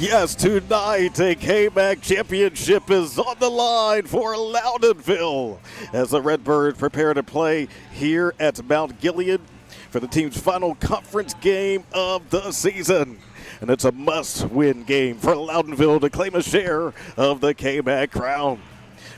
Yes, tonight a KMAC championship is on the line for Loudonville as the Redbirds prepare to play here at Mount Gilead for the team's final conference game of the season. And it's a must-win game for Loudonville to claim a share of the KMAC crown.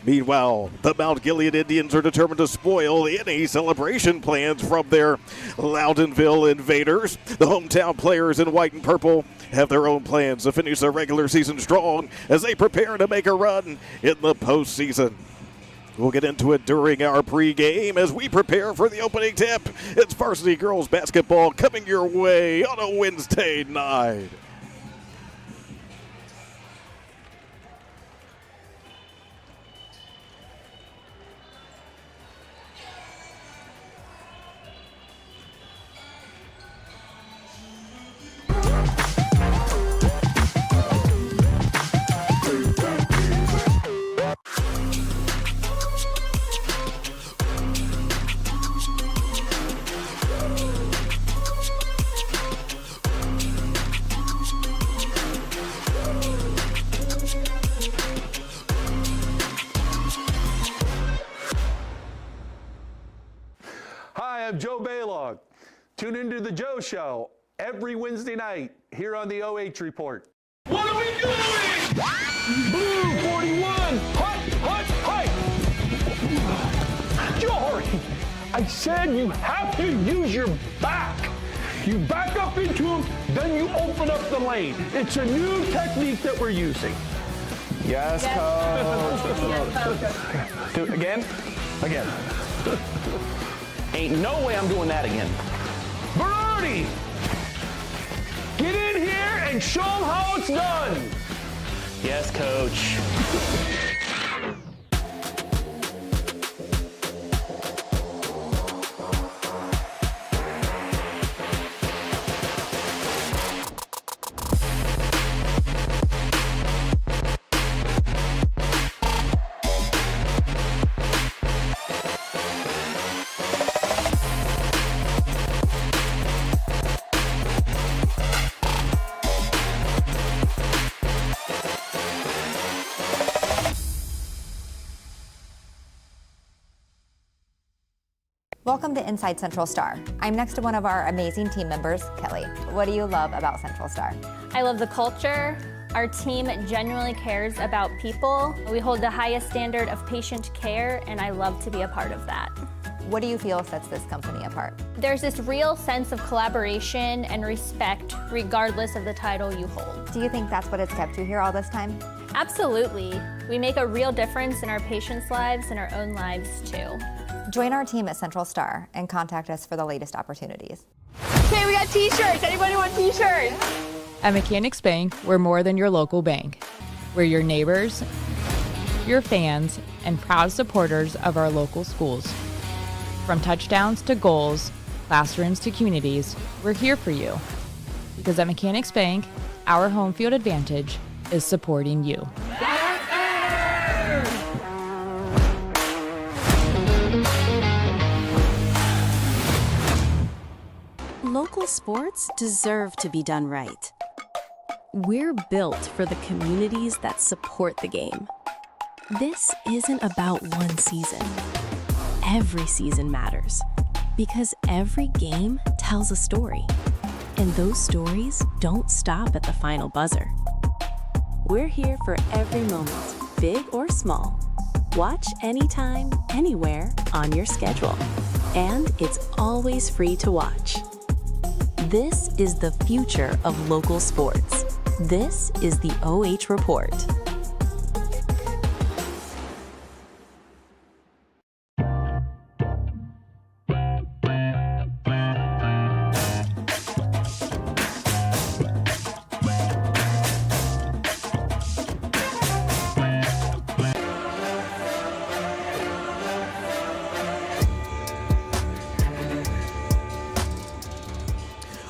Meanwhile, the Mount Gilead Indians are determined to spoil any celebration plans from their Loudonville invaders. The hometown players in white and purple have their own plans to finish their regular season strong as they prepare to make a run in the postseason. We'll get into it during our pregame as we prepare for the opening tip. It's varsity girls basketball coming your way on a Wednesday night. Hi, I'm Joe Baylog. Tune into The Joe Show every Wednesday night here on the OH.REPORT. What are we doing? Blue 41, hut, Jory, I said you have to use your back. You back up into him, then you open up the lane. It's a new technique that we're using. Yes, Coach. Do it again? Again. Ain't no way I'm doing that again. Brody, get in here and show them how it's done. Yes, Coach. Welcome to Inside Central Star. I'm next to one of our amazing team members, Kelly. What do you love about Central Star? I love the culture. Our team genuinely cares about people. We hold the highest standard of patient care, and I love to be a part of that. What do you feel sets this company apart? There's this real sense of collaboration and respect regardless of the title you hold. Do you think that's what has kept you here all this time? Absolutely. We make a real difference in our patients' lives and our own lives too. Join our team at Central Star and contact us for the latest opportunities. Okay, we got t-shirts. Anybody want t-shirts? At Mechanics Bank, we're more than your local bank. We're your neighbors, your fans, and proud supporters of our local schools. From touchdowns to goals, classrooms to communities, we're here for you. Because at Mechanics Bank, our home field advantage is supporting you. Local sports deserve to be done right. We're built for the communities that support the game. This isn't about one season. Every season matters because every game tells a story, and those stories don't stop at the final buzzer. We're here for every moment, big or small. Watch anytime, anywhere on your schedule, and it's always free to watch. This is the future of local sports. This is the OH Report.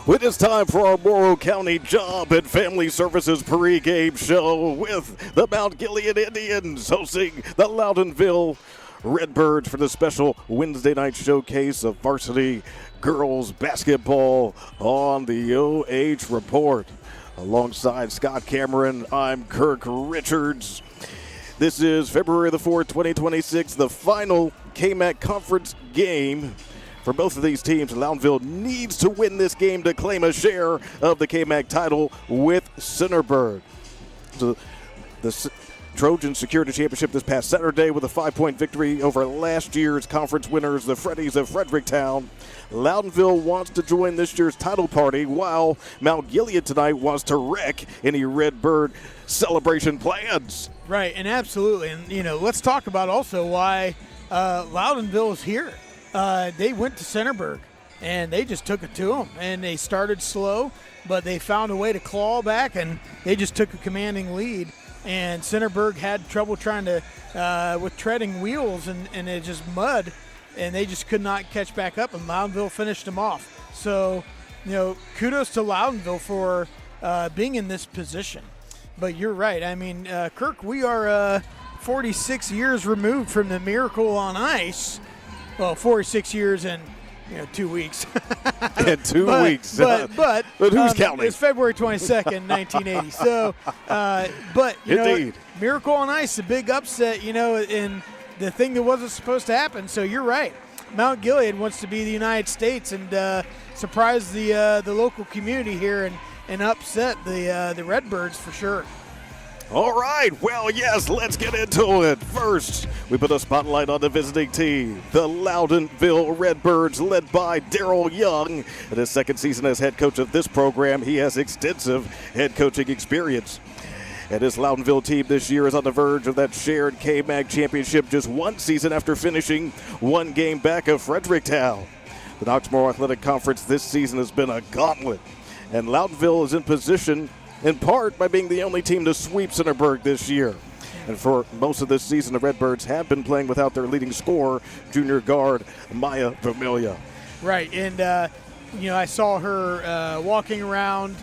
It is time for our Morrow County Job and Family Services pregame show with the Mount Gilead Indians hosting the Loudonville Redbirds for the special Wednesday night showcase of varsity girls basketball on the OH Report. Alongside Scott Cameron, I'm Kirk Richards. This is February the 4th, 2026, the final KMAC conference game for both of these teams. Loudonville needs to win this game to claim a share of the KMAC title with Centerburg. So the Trojan secured a championship this past Saturday with a 5-point victory over last year's conference winners, the Freddies of Fredericktown. Loudonville wants to join this year's title party, while Mount Gilead tonight wants to wreck any Redbird celebration plans. Right, and absolutely. And, let's talk about also why Loudonville is here. They went to Centerburg, and they just took it to them. And they started slow, but they found a way to claw back, and they just took a commanding lead. And Centerburg had trouble trying to, with treading wheels, and it just mud, and they just could not catch back up, and Loudonville finished them off. So, kudos to Loudonville for being in this position. But you're right. I mean, Kirk, we are 46 years removed from the Miracle on Ice. Well, 46 years and 2 weeks. In 2 weeks. But who's counting? It's February 22nd, 1980. So, but Indeed. Miracle on Ice, a big upset, in the thing that wasn't supposed to happen. So you're right. Mount Gilead wants to be the United States and surprise the local community here and upset the Redbirds for sure. All right, well, yes, let's get into it. First, we put a spotlight on the visiting team, the Loudonville Redbirds, led by Daryl Young. In his second season as head coach of this program, he has extensive head coaching experience. And this Loudonville team this year is on the verge of that shared KMAC championship just one season after finishing one game back of Fredericktown. The Knox-Morrow Athletic Conference this season has been a gauntlet, and Loudonville is in position in part by being the only team to sweep Centerburg this year. And for most of this season, the Redbirds have been playing without their leading scorer, junior guard Maya Vermilia. Right, and I saw her walking around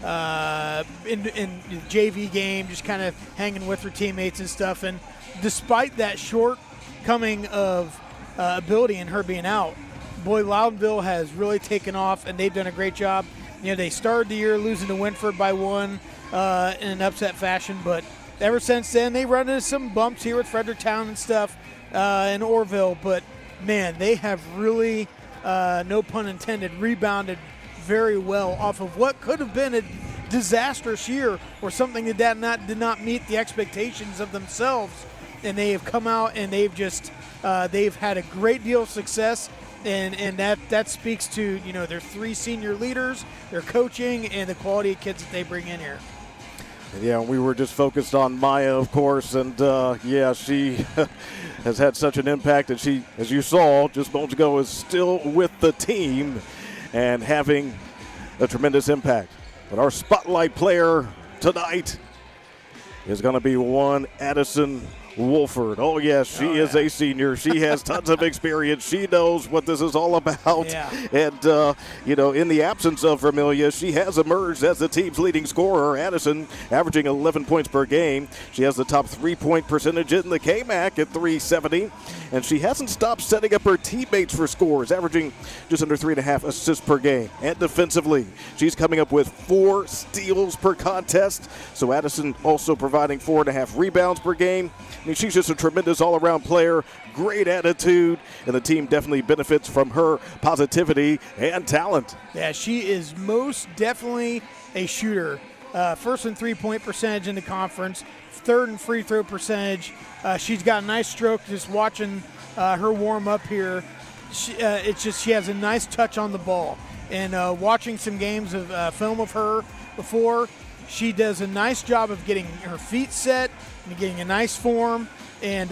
in the JV game, just kind of hanging with her teammates and stuff. And despite that shortcoming of ability in her being out, boy, Loudonville has really taken off, and they've done a great job. They started the year losing to Winford by one in an upset fashion, but ever since then they run into some bumps here with Fredericktown and stuff and Orville. But man, they have really, no pun intended, rebounded very well off of what could have been a disastrous year or something that did not meet the expectations of themselves. And they have come out and they've just they've had a great deal of success. And that speaks to, their three senior leaders, their coaching, and the quality of kids that they bring in here. Yeah, we were just focused on Maya, of course, and she has had such an impact, and she, as you saw just moments ago, is still with the team and having a tremendous impact. But our spotlight player tonight is going to be one Addison Wolford. Oh, yes, she is a senior. She has tons of experience. She knows what this is all about. Yeah. And, in the absence of Vermilia, she has emerged as the team's leading scorer. Addison averaging 11 points per game. She has the top 3-point percentage in the KMAC at .370. And she hasn't stopped setting up her teammates for scores, averaging just under 3.5 assists per game. And defensively, she's coming up with 4 steals per contest. So Addison also providing 4.5 rebounds per game. I mean, she's just a tremendous all-around player, great attitude, and the team definitely benefits from her positivity and talent. Yeah, she is most definitely a shooter. First in 3-point percentage in the conference, third in free throw percentage. She's got a nice stroke. Just watching her warm up here, she has a nice touch on the ball. And watching some games of film of her before, she does a nice job of getting her feet set and getting a nice form. And,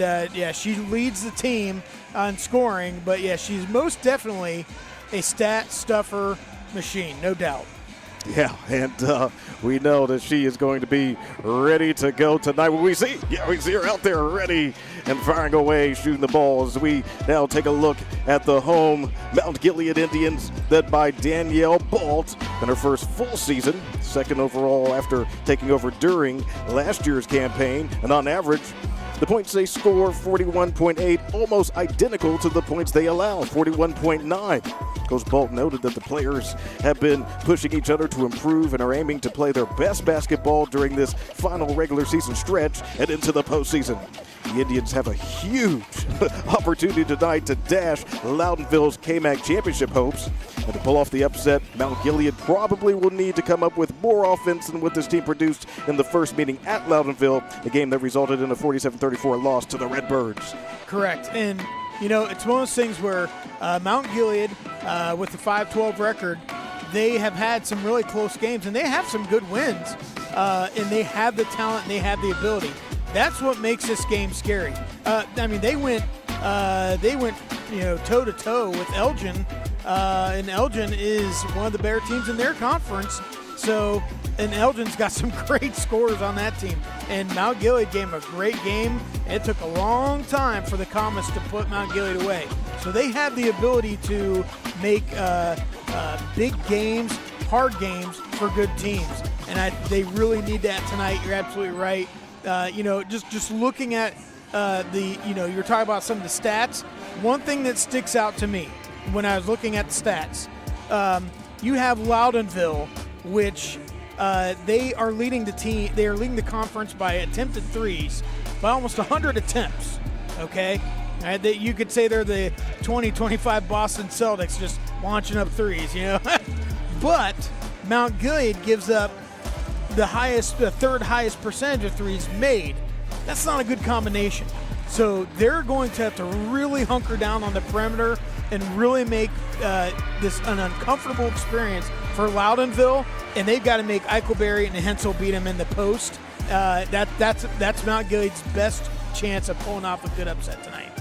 she leads the team on scoring. But, she's most definitely a stat stuffer machine, no doubt. Yeah, and we know that she is going to be ready to go tonight. We see her out there ready and firing away, shooting the ball as we now take a look at the home Mount Gilead Indians, led by Danielle Balt in her first full season, second overall after taking over during last year's campaign, and on average The points they score, 41.8, almost identical to the points they allow, 41.9. Coach Bolt noted that the players have been pushing each other to improve and are aiming to play their best basketball during this final regular season stretch and into the postseason. The Indians have a huge opportunity tonight to dash Loudonville's KMAC championship hopes. And to pull off the upset, Mount Gilead probably will need to come up with more offense than what this team produced in the first meeting at Loudonville, a game that resulted in a 47-34 loss to the Redbirds. Correct. And, you know, it's one of those things where Mount Gilead, with the 5-12 record, they have had some really close games, and they have some good wins, and they have the talent and they have the ability. That's what makes this game scary. I mean, they went toe to toe with Elgin, and Elgin is one of the better teams in their conference. So, and Elgin's got some great scores on that team. And Mount Gilead gave them a great game. It took a long time for the Comets to put Mount Gilead away. So they have the ability to make big games, hard games for good teams. And they really need that tonight. You're absolutely right. Just looking at you're talking about some of the stats. One thing that sticks out to me when I was looking at the stats, you have Loudonville, which they are leading the team. They are leading the conference by attempted threes by almost 100 attempts. Okay, you could say they're the 2025 Boston Celtics, just launching up threes. But Mount Gilead gives up the third highest percentage of threes made. That's not a good combination. So they're going to have to really hunker down on the perimeter and really make this an uncomfortable experience for Loudonville, and they've got to make Eichelberry and Hensel beat them in the post. That's Mount Gilead's best chance of pulling off a good upset tonight.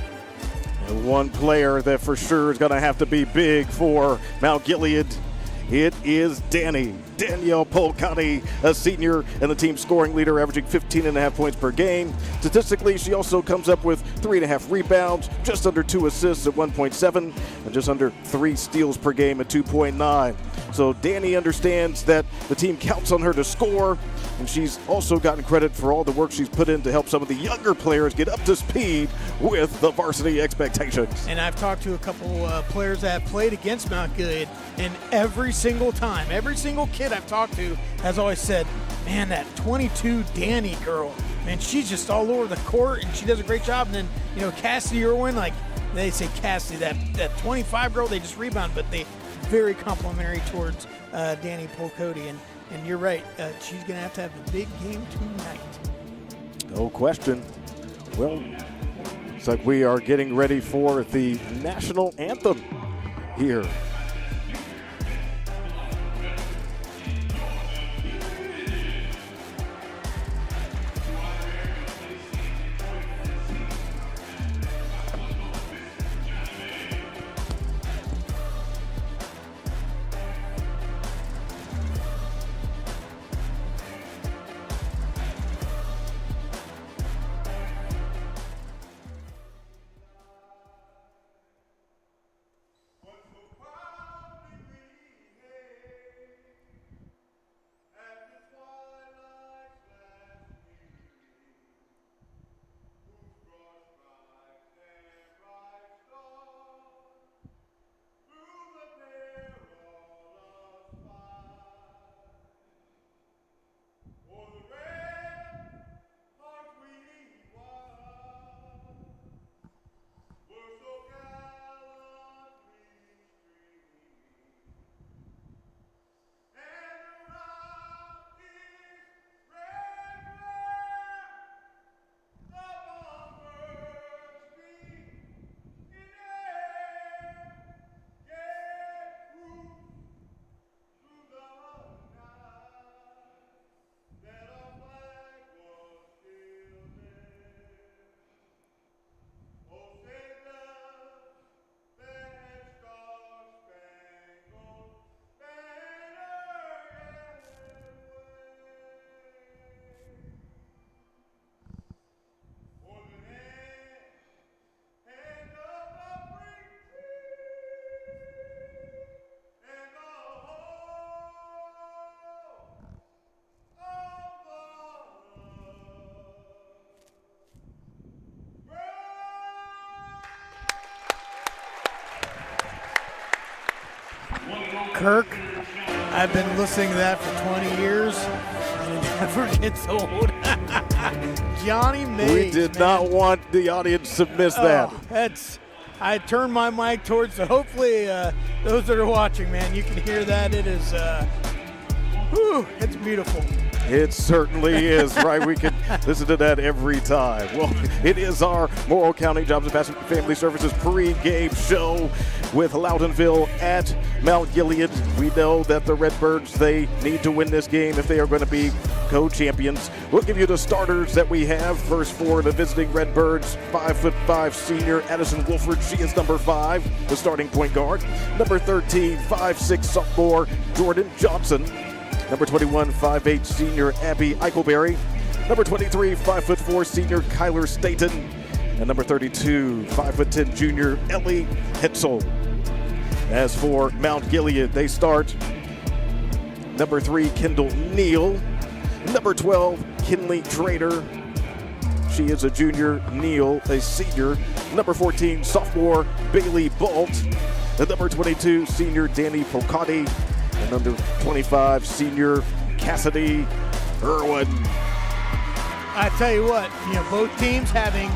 And one player that for sure is going to have to be big for Mount Gilead, it is Dani Pohlkotte, a senior and the team's scoring leader, averaging 15.5 points per game. Statistically, she also comes up with 3.5 rebounds, just under 2 assists at 1.7, and just under 3 steals per game at 2.9. So Dani understands that the team counts on her to score, and she's also gotten credit for all the work she's put in to help some of the younger players get up to speed with the varsity expectations. And I've talked to a couple players that have played against Mount Gilead, and every single time, every single kid I've talked to has always said, man, that 22 Dani girl, man, she's just all over the court, and she does a great job. And then, Cassidy Irwin, like they say Cassidy, that 25 girl, they just rebound, but they very complimentary towards Dani Pohlkotte. And you're right, she's going to have a big game tonight. No question. Well, looks like we are getting ready for the national anthem here. Kirk. I've been listening to that for 20 years, and it never gets old. Johnny Mays. We did not want the audience to miss that. I turned my mic towards, so hopefully those that are watching, man, you can hear that. It is, it's beautiful. It certainly is, right? We can listen to that every time. Well, it is our Morrow County Jobs and Family Services pre-game show with Loudonville at Mount Gilead. We know that the Redbirds, they need to win this game if they are going to be co-champions. We'll give you the starters that we have. First for the visiting Redbirds, 5'5" senior Addison Wolford. She is number 5, the starting point guard. Number 13, 5'6" sophomore Jordan Johnson. Number 21, 5'8" senior Abby Eichelberry. Number 23, 5'4" senior Kyler Staten. And number 32, 5'10" junior Ellie Hetzel. As for Mount Gilead, they start number 3, Kendall Neal. Number 12, Kinley Trader. She is a junior. Neal, a senior. Number 14, sophomore Bailey Bolt. And number 22, senior Dani Pohlkotte. And number 25, senior Cassidy Irwin. I tell you what, both teams having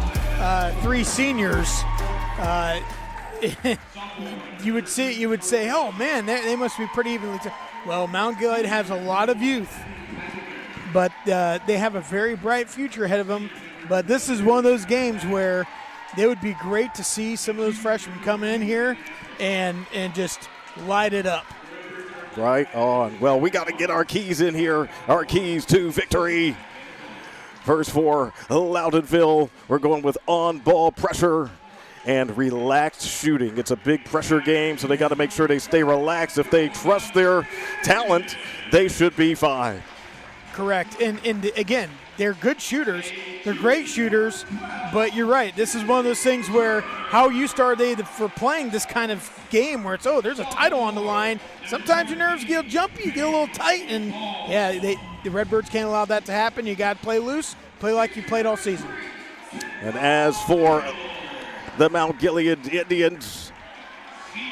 3 seniors, you would say, oh man, they must be pretty evenly. Well, Mount Gilead has a lot of youth, but they have a very bright future ahead of them. But this is one of those games where it would be great to see some of those freshmen come in here and just light it up. Right on. Well, we got to get our keys in here. Our keys to victory. First for Loudonville, we're going with on-ball pressure and relaxed shooting. It's a big pressure game, so they got to make sure they stay relaxed. If they trust their talent, they should be fine. Correct. And again, they're good shooters. They're great shooters, but you're right. This is one of those things where how used are they for playing this kind of game where it's, there's a title on the line. Sometimes your nerves get jumpy, you get a little tight, and yeah, the Redbirds can't allow that to happen. You got to play loose, play like you played all season. And as for the Mount Gilead Indians,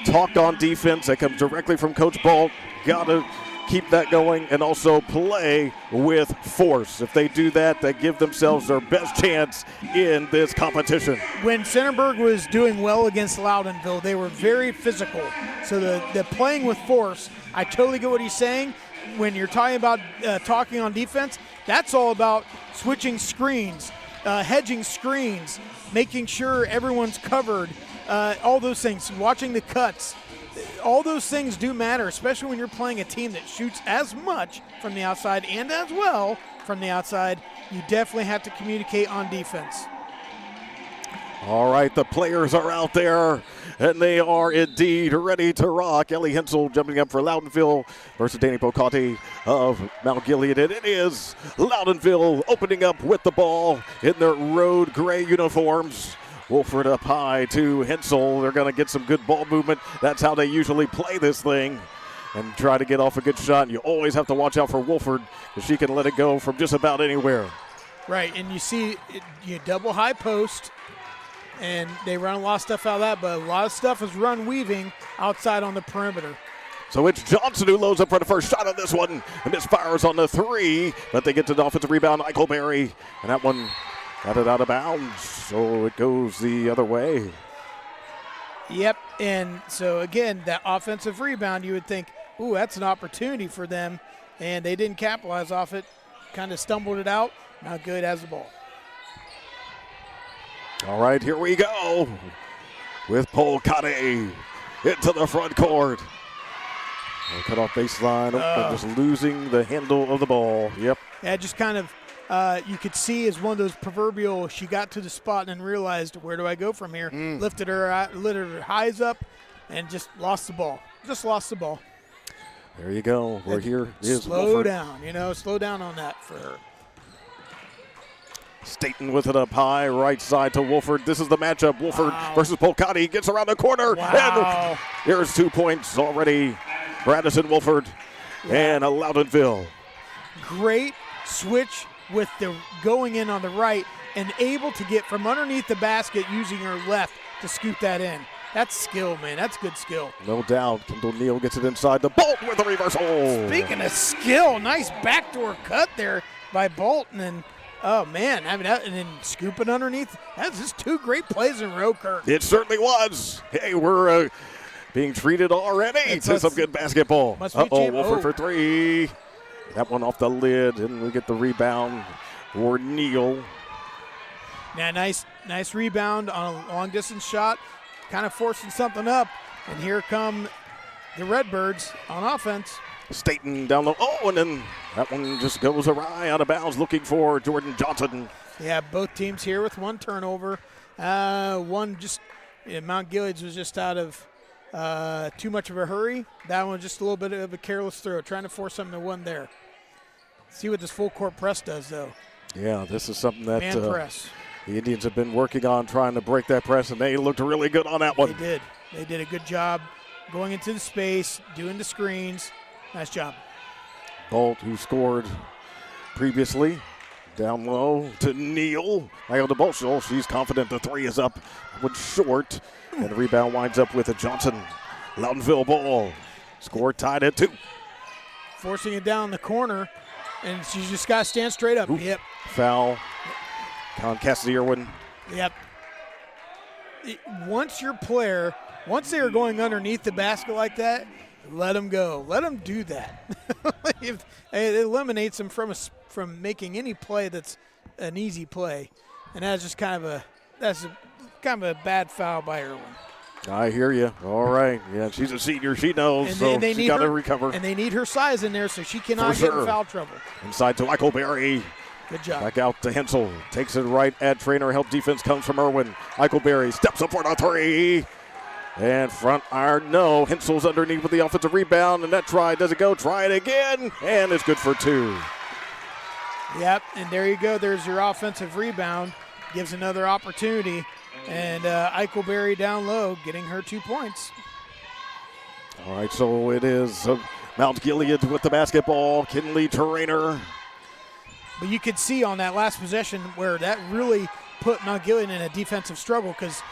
talked on defense. That comes directly from Coach Ball. Got to keep that going and also play with force. If they do that, they give themselves their best chance in this competition. When Centerburg was doing well against Loudonville, they were very physical. So the playing with force, I totally get what he's saying. When you're talking about talking on defense, that's all about switching screens, hedging screens, making sure everyone's covered, all those things, watching the cuts. All those things do matter, especially when you're playing a team that shoots as much from the outside and as well from the outside. You definitely have to communicate on defense. All right, the players are out there, and they are indeed ready to rock. Ellie Hensel jumping up for Loudonville versus Dani Pohlkotte of Mount Gilead. And it is Loudonville opening up with the ball in their road gray uniforms. Wolford up high to Hensel. They're going to get some good ball movement. That's how they usually play this thing and try to get off a good shot. You always have to watch out for Wolford because she can let it go from just about anywhere. Right, and you see you double high post, and they run a lot of stuff out of that, but a lot of stuff is run weaving outside on the perimeter. So it's Johnson who loads up for the first shot on this one and misfires on the 3, but they get to the offensive rebound, Eichelberry, and that one got it out of bounds, so it goes the other way. Yep, and so again, that offensive rebound, you would think, ooh, that's an opportunity for them, and they didn't capitalize off it, kind of stumbled it out. Not good as the ball. All right, here we go with Pohlkotte into the front court. Cut off baseline, but just losing the handle of the ball. Yep. Yeah, just kind of you could see as one of those proverbial, she got to the spot and realized, where do I go from here? Lifted her highs up and just lost the ball. Just lost the ball. There you go. We're here. Slow down, slow down on that for her. Staten with it up high, right side to Wolford. This is the matchup. Wolford versus Pohlkotte. Gets around the corner. Wow. And here's 2 points already for Addison Wolford and Loudonville. Great switch with the going in on the right and able to get from underneath the basket using her left to scoop that in. That's skill, man. That's good skill. No doubt. Kendall Neal gets it inside the Bolt with a reversal. Speaking of skill, nice backdoor cut there by Bolton. And, oh, man, I mean, and then scooping underneath. That's just 2 great plays in a row, Kirk. It certainly was. Hey, we're being treated already to some good basketball. Wolford for 3. That one off the lid, and we get the rebound for Neal. Now, nice rebound on a long-distance shot, kind of forcing something up. And here come the Redbirds on offense. Staten down low. Oh, and then that one just goes awry out of bounds, looking for Jordan Johnson. Yeah, both teams here with 1 turnover. Mount Gilead was just out of too much of a hurry. That one just a little bit of a careless throw, trying to force something to 1 there. See what this full court press does, though. Yeah, this is something that man press. The Indians have been working on, trying to break that press, and they looked really good on that one. They did. They did a good job going into the space, doing the screens. Nice job. Bolt, who scored previously, down low to Neal. I on the Bolt. She's confident the 3 is up. One short, and the rebound winds up with a Johnson. Loudonville ball. Score tied at 2. Forcing it down the corner, and she just got to stand straight up. Oof. Yep. Foul. Con Cassidy-Irwin. Yep. Once they are going underneath the basket like that, let them go. Let them do that. It eliminates them from making any play that's an easy play, and that's just kind of a bad foul by Irwin. I hear you. All right. Yeah, she's a senior. She knows, so she got to recover. And they need her size in there so she cannot get in foul trouble. Inside to Eichelberry. Good job. Back out to Hensel. Takes it right at Trainer. Help defense comes from Irwin. Eichelberry steps up for the 3. And front iron, no. Hensel's underneath with the offensive rebound, and that try doesn't go. Try it again, and it's good for 2. Yep, and there you go. There's your offensive rebound. Gives another opportunity. And Eichelberry down low, getting her 2 points. All right, so it is Mount Gilead with the basketball. Kinley Trainer. But you could see on that last possession where that really put Mount Gilead in a defensive struggle because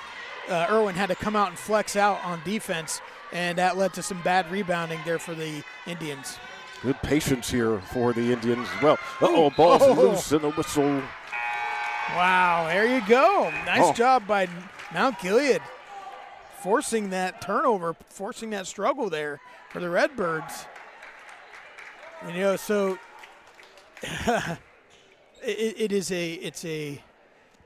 Irwin had to come out and flex out on defense, and that led to some bad rebounding there for the Indians. Good patience here for the Indians. Well, ball's loose and a whistle. Wow, there you go. Nice job by Mount Gilead forcing that turnover, forcing that struggle there for the Redbirds. So it's a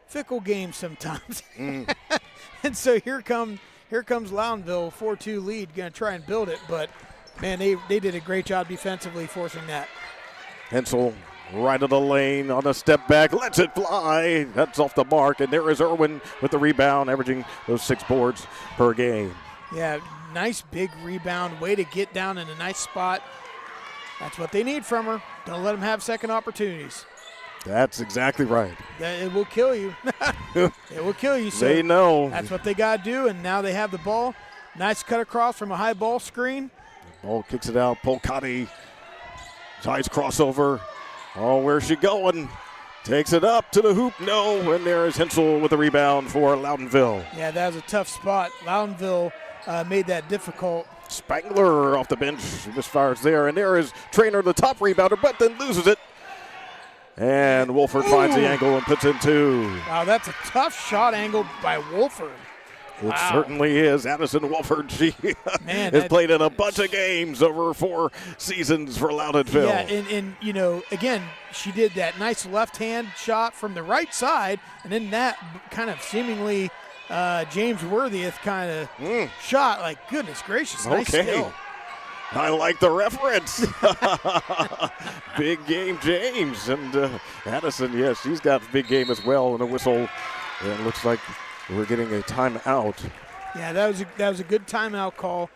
fickle game sometimes. And so here comes Loudonville, 4-2 lead, going to try and build it, but man, they did a great job defensively forcing that. Hensel right of the lane on a step back, lets it fly. That's off the mark, and there is Irwin with the rebound, averaging those 6 boards per game. Yeah, nice big rebound, way to get down in a nice spot. That's what they need from her. Don't let them have second opportunities. That's exactly right. It will kill you. It will kill you. So they know. That's what they got to do, and now they have the ball. Nice cut across from a high ball screen. Ball kicks it out. Pohlkotte. Nice crossover. Oh, where's she going? Takes it up to the hoop. No, and there is Hensel with the rebound for Loudonville. Yeah, that was a tough spot. Loudonville made that difficult. Spangler off the bench misfires there, and there is Trainer, the top rebounder, but then loses it. And Wolford finds the angle and puts in 2. Wow, that's a tough shot angle by Wolford. It certainly is. Addison Wolford, she has played in a bunch of games over 4 seasons for Loudonville. Yeah, and again, she did that nice left-hand shot from the right side, and then that kind of seemingly James Worthieth kind of shot. Like, goodness gracious, nice skill. I like the reference. Big game James. And Addison, she's got a big game as well, and a whistle. And it looks like we're getting a timeout. Yeah, that was a good timeout call.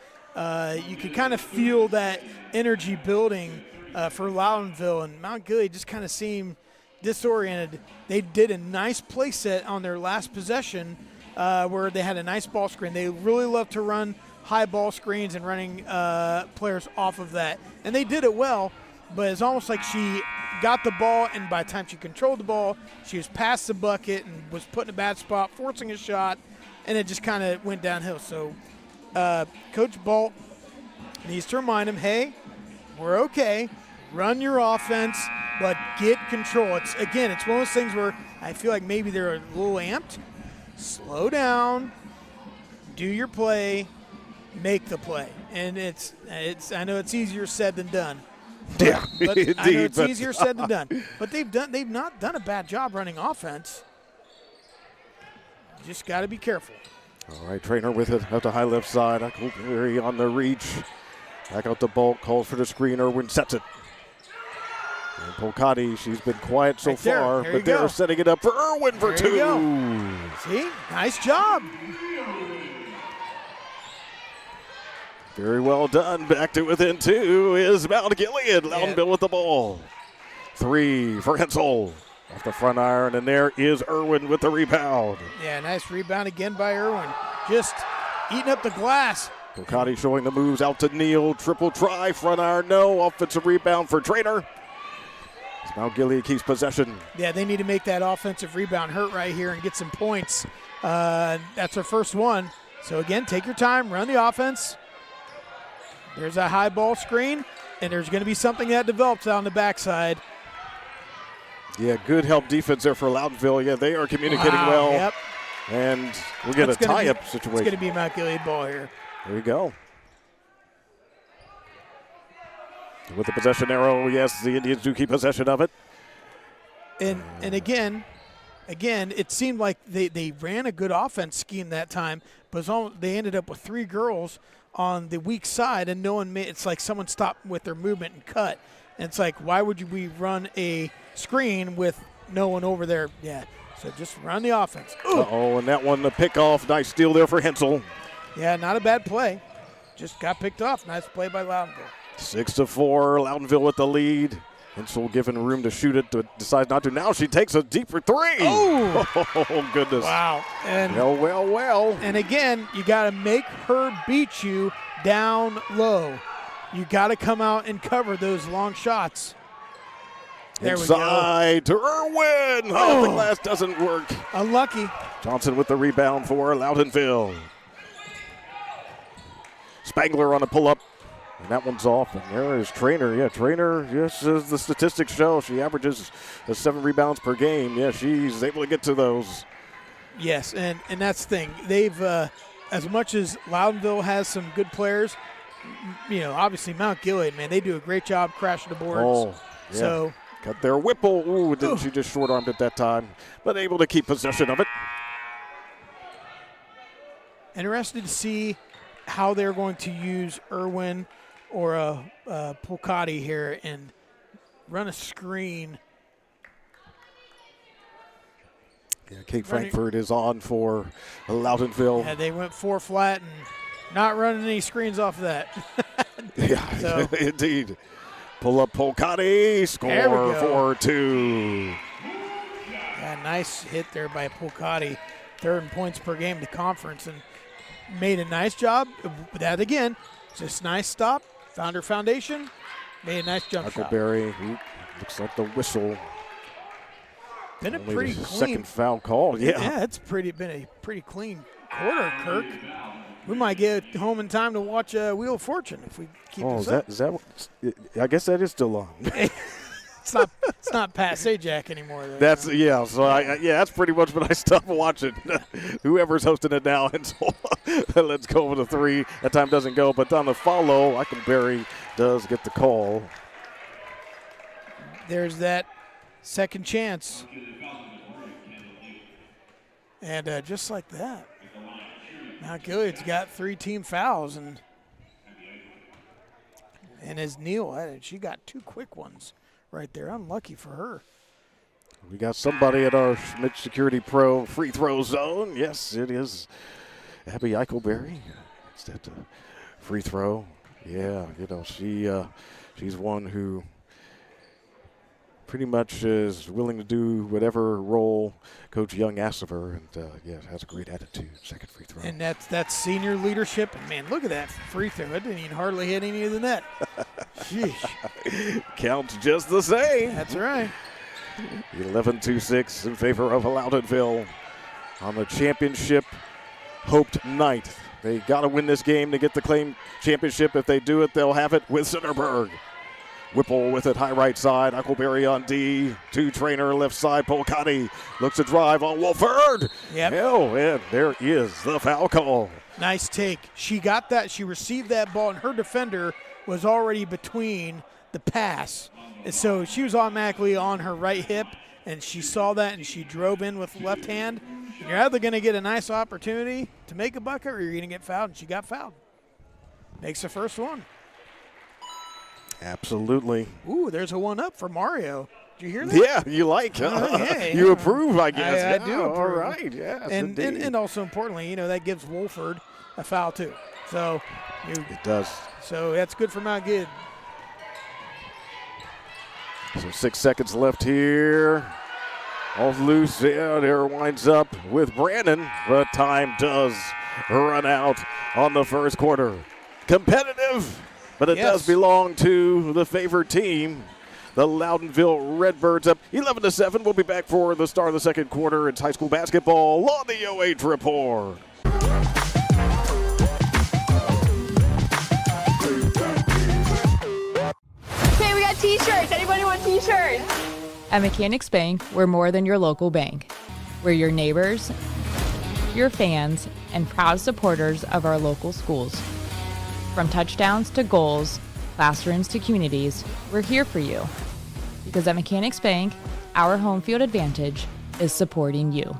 You could kind of feel that energy building for Loudonville, and Mount Gilead just kind of seemed disoriented. They did a nice play set on their last possession where they had a nice ball screen. They really love to run high ball screens and running players off of that. And they did it well, but it's almost like she got the ball, and by the time she controlled the ball, she was past the bucket and was put in a bad spot, forcing a shot. and it just kind of went downhill. So Coach Bolt needs to remind him, hey, we're okay. Run your offense, but get control. It's one of those things where I feel like maybe they're a little amped. Slow down, do your play, make the play. And it's I know it's easier said than done. Yeah, but indeed, I know it's easier said than done. But they've not done a bad job running offense. Just got to be careful. All right, Trainer with it at the high left side. Very on the reach. Back out the Bolt, calls for the screen. Irwin sets it. And Pohlkotte, she's been quiet so far, but they're setting it up for Irwin for two. See? Nice job. Very well done. Back to within two is Mount Gilead. Loudonville with the ball. 3 for Hensel. Off the front iron, and there is Irwin with the rebound. Yeah, nice rebound again by Irwin. Just eating up the glass. Pohlkotte showing the moves out to Neal. Triple try, front iron, no. Offensive rebound for Trainer. Mount Gilead keeps possession. Yeah, they need to make that offensive rebound hurt right here and get some points. That's their first one. So again, take your time, run the offense. There's a high ball screen, and there's going to be something that develops out on the backside. Yeah, good help defense there for Loudonville. Yeah, they are communicating well. Yep. And we'll get a tie-up situation. It's going to be a Mount Gilead ball here. There you go. With the possession arrow, yes, the Indians do keep possession of it. And again, it seemed like they ran a good offense scheme that time, but they ended up with 3 girls on the weak side, and no one made. It's like someone stopped with their movement and cut. And it's like, why would we run a screen with no one over there? Yeah, so just run the offense. Uh-oh, and that one, the pick-off. Nice steal there for Hensel. Yeah, not a bad play. Just got picked off. Nice play by Loudonville. 6-4, Loudonville with the lead. Hensel given room to shoot it, but decides not to. Now she takes a deeper 3. Oh, goodness. Wow. And well. And again, you got to make her beat you down low. You got to come out and cover those long shots. There Inside to Irwin. Oh, the glass doesn't work. Unlucky. Johnson with the rebound for Loudonville. Spangler on a pull-up. And that one's off, and there is Trainer. Yeah, Trainer, yes, as the statistics show, she averages 7 rebounds per game. Yeah, she's able to get to those. Yes, and that's the thing. They've, as much as Loudonville has some good players, obviously Mount Gilead, man, they do a great job crashing the boards. Oh, yeah. So got their Whipple. Ooh, didn't she just short-armed it that time, but able to keep possession of it. Interested to see how they're going to use Irwin or Pohlkotte here and run a screen. Yeah, Kate Frankfurt is on for Loudonville. Yeah, they went 4 flat and not running any screens off of that. Yeah, so, indeed. Pull up Pohlkotte, score for 2. Yeah, nice hit there by Pohlkotte. 3rd in points per game to conference, and made a nice job. That again, just nice stop. Found her foundation. Made a nice jump shot. Huckleberry, looks like the whistle. Been Only a pretty the clean second foul call. Yeah, it's been a pretty clean quarter, Kirk. We might get home in time to watch Wheel of Fortune if we keep this up. Is that? I guess that is still on. It's not Passe Jack anymore. Though, that's So that's pretty much when I stopped watching. Whoever's hosting it now, and so let's go with the 3. That time doesn't go, but on the follow, Huckleberry does get the call. There's that second chance, and just like that, Mount Gilead's got 3 team fouls, and as Neal, she got 2 quick ones. Right there, unlucky for her. We got somebody at our Schmidt Security Pro free throw zone. Yes, it is Abby Eichelberry. It's that free throw. Yeah, she's one who pretty much is willing to do whatever role Coach Young asks of her, and has a great attitude. Second free throw. And that's senior leadership. And man, look at that free throw. It didn't even hardly hit any of the net. Sheesh. Counts just the same. That's right. 11-6 in favor of Loudonville on the championship hoped ninth. They got to win this game to get the claim championship. If they do it, they'll have it with Centerburg. Whipple with it, high right side. Huckleberry on D. Two trainer left side. Pohlkotte looks to drive on Wolford. Yep. Oh, and there is the foul call. Nice take. She got that. She received that ball, and her defender was already between the pass. And so she was automatically on her right hip, and she saw that, and she drove in with left hand. You're either going to get a nice opportunity to make a bucket, or you're going to get fouled, and she got fouled. Makes the first one. Absolutely. Ooh, there's a one up for Mario. Did you hear that? Yeah, you like, huh? Yeah. You approve, I guess. I do approve. All right, yes, and also importantly, that gives Wolford a foul too. So it does. So that's good for Mount Gilead. So 6 seconds left here. Off loose, yeah, there winds up with Brandon, but time does run out on the first quarter. Competitive, but it does belong to the favored team. The Loudonville Redbirds up 11-7. We'll be back for the start of the second quarter. It's high school basketball on the OH.REPORT. Okay, we got t-shirts. Anybody want t-shirts? At Mechanics Bank, we're more than your local bank. We're your neighbors, your fans, and proud supporters of our local schools. From touchdowns to goals, classrooms to communities, we're here for you. Because at Mechanics Bank, our home field advantage is supporting you.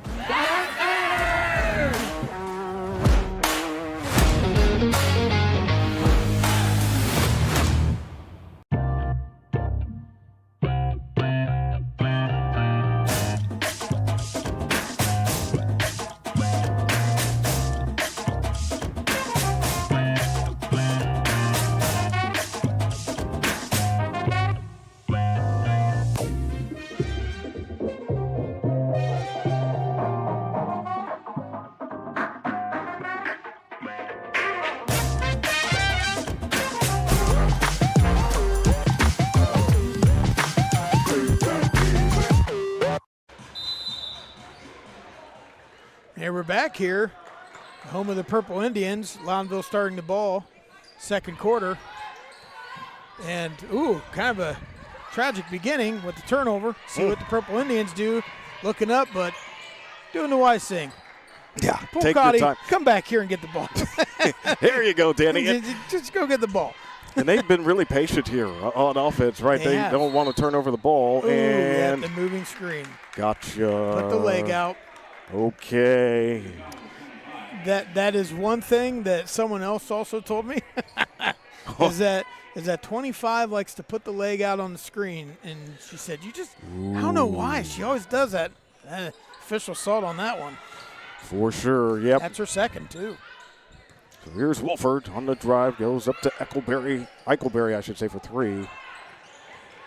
And we're back here, home of the Purple Indians. Loudonville starting the ball, second quarter. And, kind of a tragic beginning with the turnover. See what the Purple Indians do. Looking up, but doing the wise thing. Yeah, take your time. Come back here and get the ball. There you go, Danny. Just go get the ball. And they've been really patient here on offense, right? They don't want to turn over the ball. And the moving screen. Gotcha. Put the leg out. Okay. That is one thing that someone else also told me is that 25 likes to put the leg out on the screen, and she said I don't know why she always does that. Official salt on that one. For sure. Yep. That's her second too. So here's Wolford on the drive, goes up to Eichelberry, I should say, for three.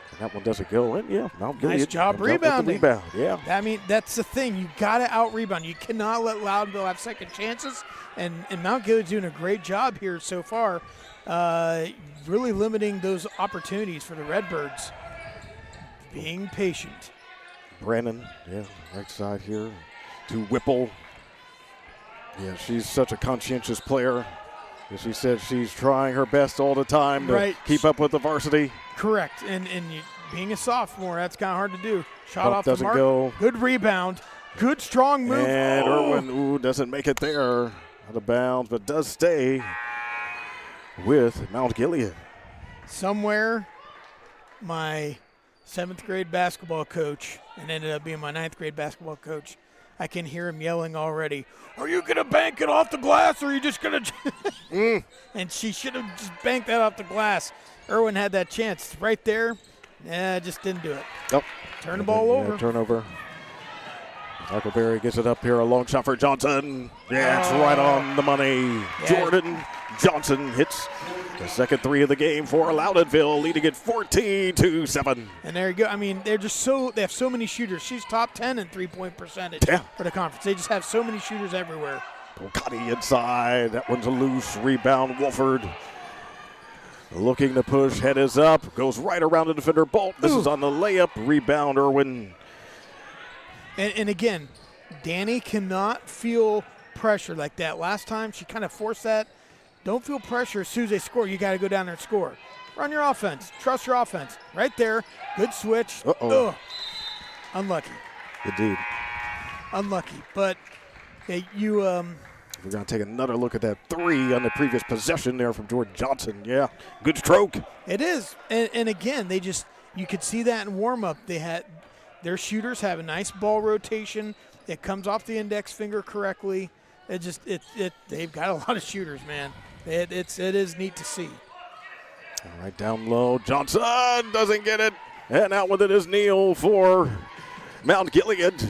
And that one doesn't go in. Yeah, Mount Gilead. Nice job rebounding. Rebound, yeah. I mean, that's the thing. You got to out-rebound. You cannot let Loudonville have second chances. And Mount Gilead's doing a great job here so far, really limiting those opportunities for the Redbirds. Being patient. Brandon, right side here to Whipple. Yeah, she's such a conscientious player. As she said, she's trying her best all the time to keep up with the varsity. Correct. And being a sophomore, that's kind of hard to do. Shot off doesn't the mark. Go. Good rebound. Good strong move. And Irwin, doesn't make it there. Out of bounds, but does stay with Mount Gilead. Somewhere, my 7th grade basketball coach, and ended up being my 9th grade basketball coach, I can hear him yelling already, "Are you going to bank it off the glass, or are you just going to?" And she should have just banked that off the glass. Irwin had that chance right there. Just didn't do it. Nope. Turn the ball over. Turnover. Huckleberry gets it up here. A long shot for Johnson. Yeah, it's right on the money. Yeah. Jordan Johnson hits the second three of the game for Loudonville, leading it 14-7. And there you go. I mean, they have so many shooters. She's top 10 in three-point percentage for the conference. They just have so many shooters everywhere. Pohlkotte inside. That one's a loose rebound. Wolford looking to push. Head is up. Goes right around the defender. Bolt. This is on the layup. Rebound, Irwin. And again, Dani cannot feel pressure like that. Last time she kind of forced that. Don't feel pressure as soon as they score. You got to go down there and score. Run your offense. Trust your offense. Right there. Good switch. Uh-oh. Ugh. Unlucky. Indeed. Unlucky. But we're going to take another look at that 3 on the previous possession there from Jordan Johnson. Yeah, good stroke. It is. And again, you could see that in warm-up. Their shooters have a nice ball rotation. It comes off the index finger correctly. They've got a lot of shooters, man. It is neat to see. All right, down low. Johnson doesn't get it. And out with it is Neal for Mount Gilead.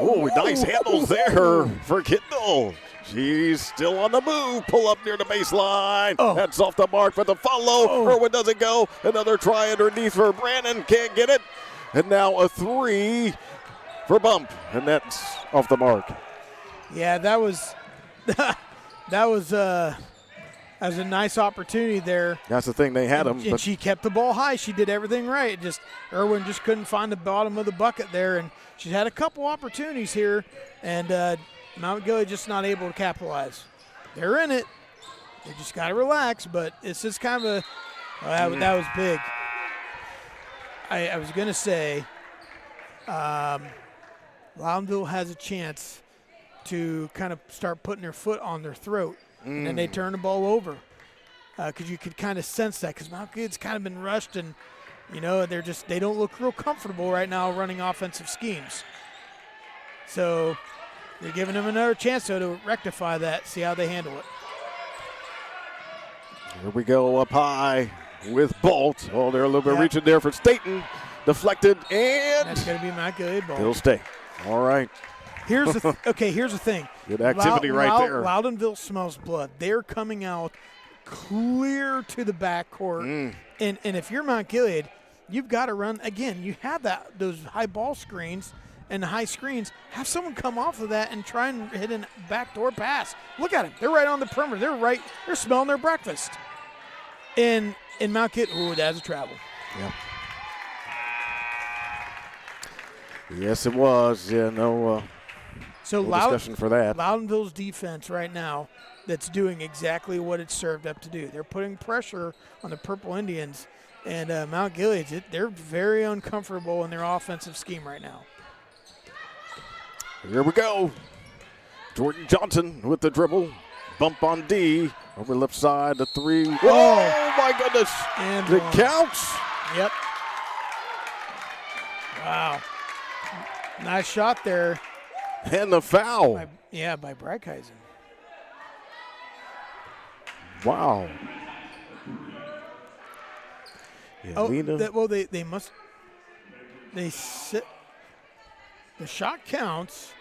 Ooh, nice handles there for Kendall. She's still on the move. Pull up near the baseline. That's off the mark for the follow. Irwin doesn't go. Another try underneath for Brandon. Can't get it. And now a 3 for Bump. And that's off the mark. Yeah, that was a nice opportunity there. That's the thing. They had him. And she kept the ball high. She did everything right. Irwin just couldn't find the bottom of the bucket there. And she's had a couple opportunities here. And Mount Gilead just not able to capitalize. They're in it. They just got to relax. But it's just kind of that was big. I was going to say Loudonville has a chance to kind of start putting their foot on their throat. And then they turn the ball over because you could kind of sense that because Mount Gilead's kind of been rushed and, they don't look real comfortable right now running offensive schemes. So they're giving them another chance, to rectify that, see how they handle it. Here we go up high with Bolt. Oh, they're a little bit reaching there for Staten. Deflected, and that's going to be Mount Gilead ball. It'll stay. All right. Here's the thing. Good activity right there. Loudonville smells blood. They're coming out clear to the backcourt. And if you're Mount Gilead, you've got to run. Again, you have those high ball screens and the high screens. Have someone come off of that and try and hit a backdoor pass. Look at them. They're right on the perimeter. They're smelling their breakfast. In Mount Gilead, that's a travel. Yeah. Yes, it was. Yeah, no discussion for that. Loudonville's defense right now that's doing exactly what it's served up to do. They're putting pressure on the Purple Indians, and Mount Gilead, they're very uncomfortable in their offensive scheme right now. Here we go. Jordan Johnson with the dribble. Bump on D. Over left side, the 3. Oh, my goodness. And it counts. Yep. Wow. Nice shot there. And the foul. By Breikheisen. Wow. Yeah, they sit. The shot counts.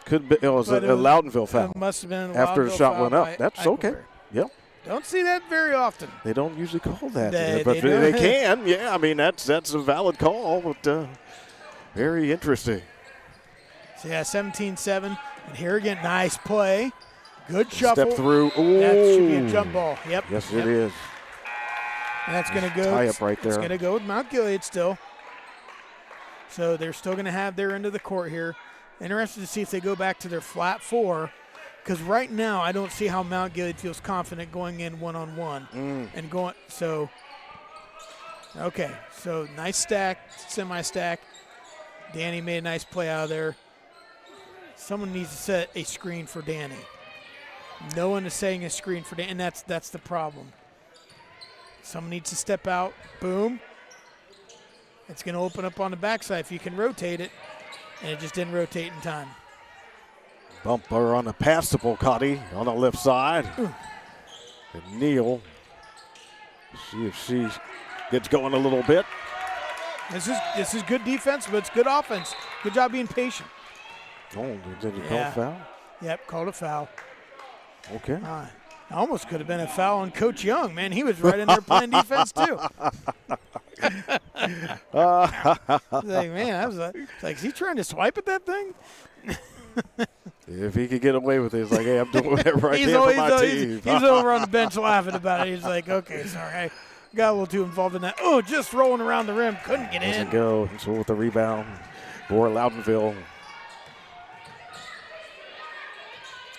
Could be. It was a Loudonville foul. It must have been after the shot went up. That's okay. Yep. Don't see that very often. They don't usually call that, but they can. Yeah, I mean that's a valid call, but very interesting. So, 17-7. And here again, nice play. Good shuffle. Step through. Ooh. That should be a jump ball. Yep. Yes, it is. And that's going to go. Tie up right there. It's going to go with Mount Gilead still. So they're still going to have their end of the court here. Interested to see if they go back to their flat 4. Because right now, I don't see how Mount Gilead feels confident going in one-on-one. And going. So, okay. So, nice stack, semi-stack. Dani made a nice play out of there. Someone needs to set a screen for Dani. No one is setting a screen for Dani, and that's the problem. Someone needs to step out. Boom. It's going to open up on the backside if you can rotate it, and it just didn't rotate in time. Bumper on the pass to Pohlkotte on the left side. And Neal, see if she gets going a little bit. This is good defense, but it's good offense. Good job being patient. Oh, did you call a foul? Yep, called a foul. Okay. Almost could have been a foul on Coach Young, man. He was right in there playing defense, too. Is he trying to swipe at that thing? If he could get away with it, he's like, hey, I'm doing it right there for my team. He's over on the bench laughing about it. He's like, okay, sorry. I got a little too involved in that. Oh, just rolling around the rim. Couldn't get in. Doesn't go. So with the rebound for Loudonville.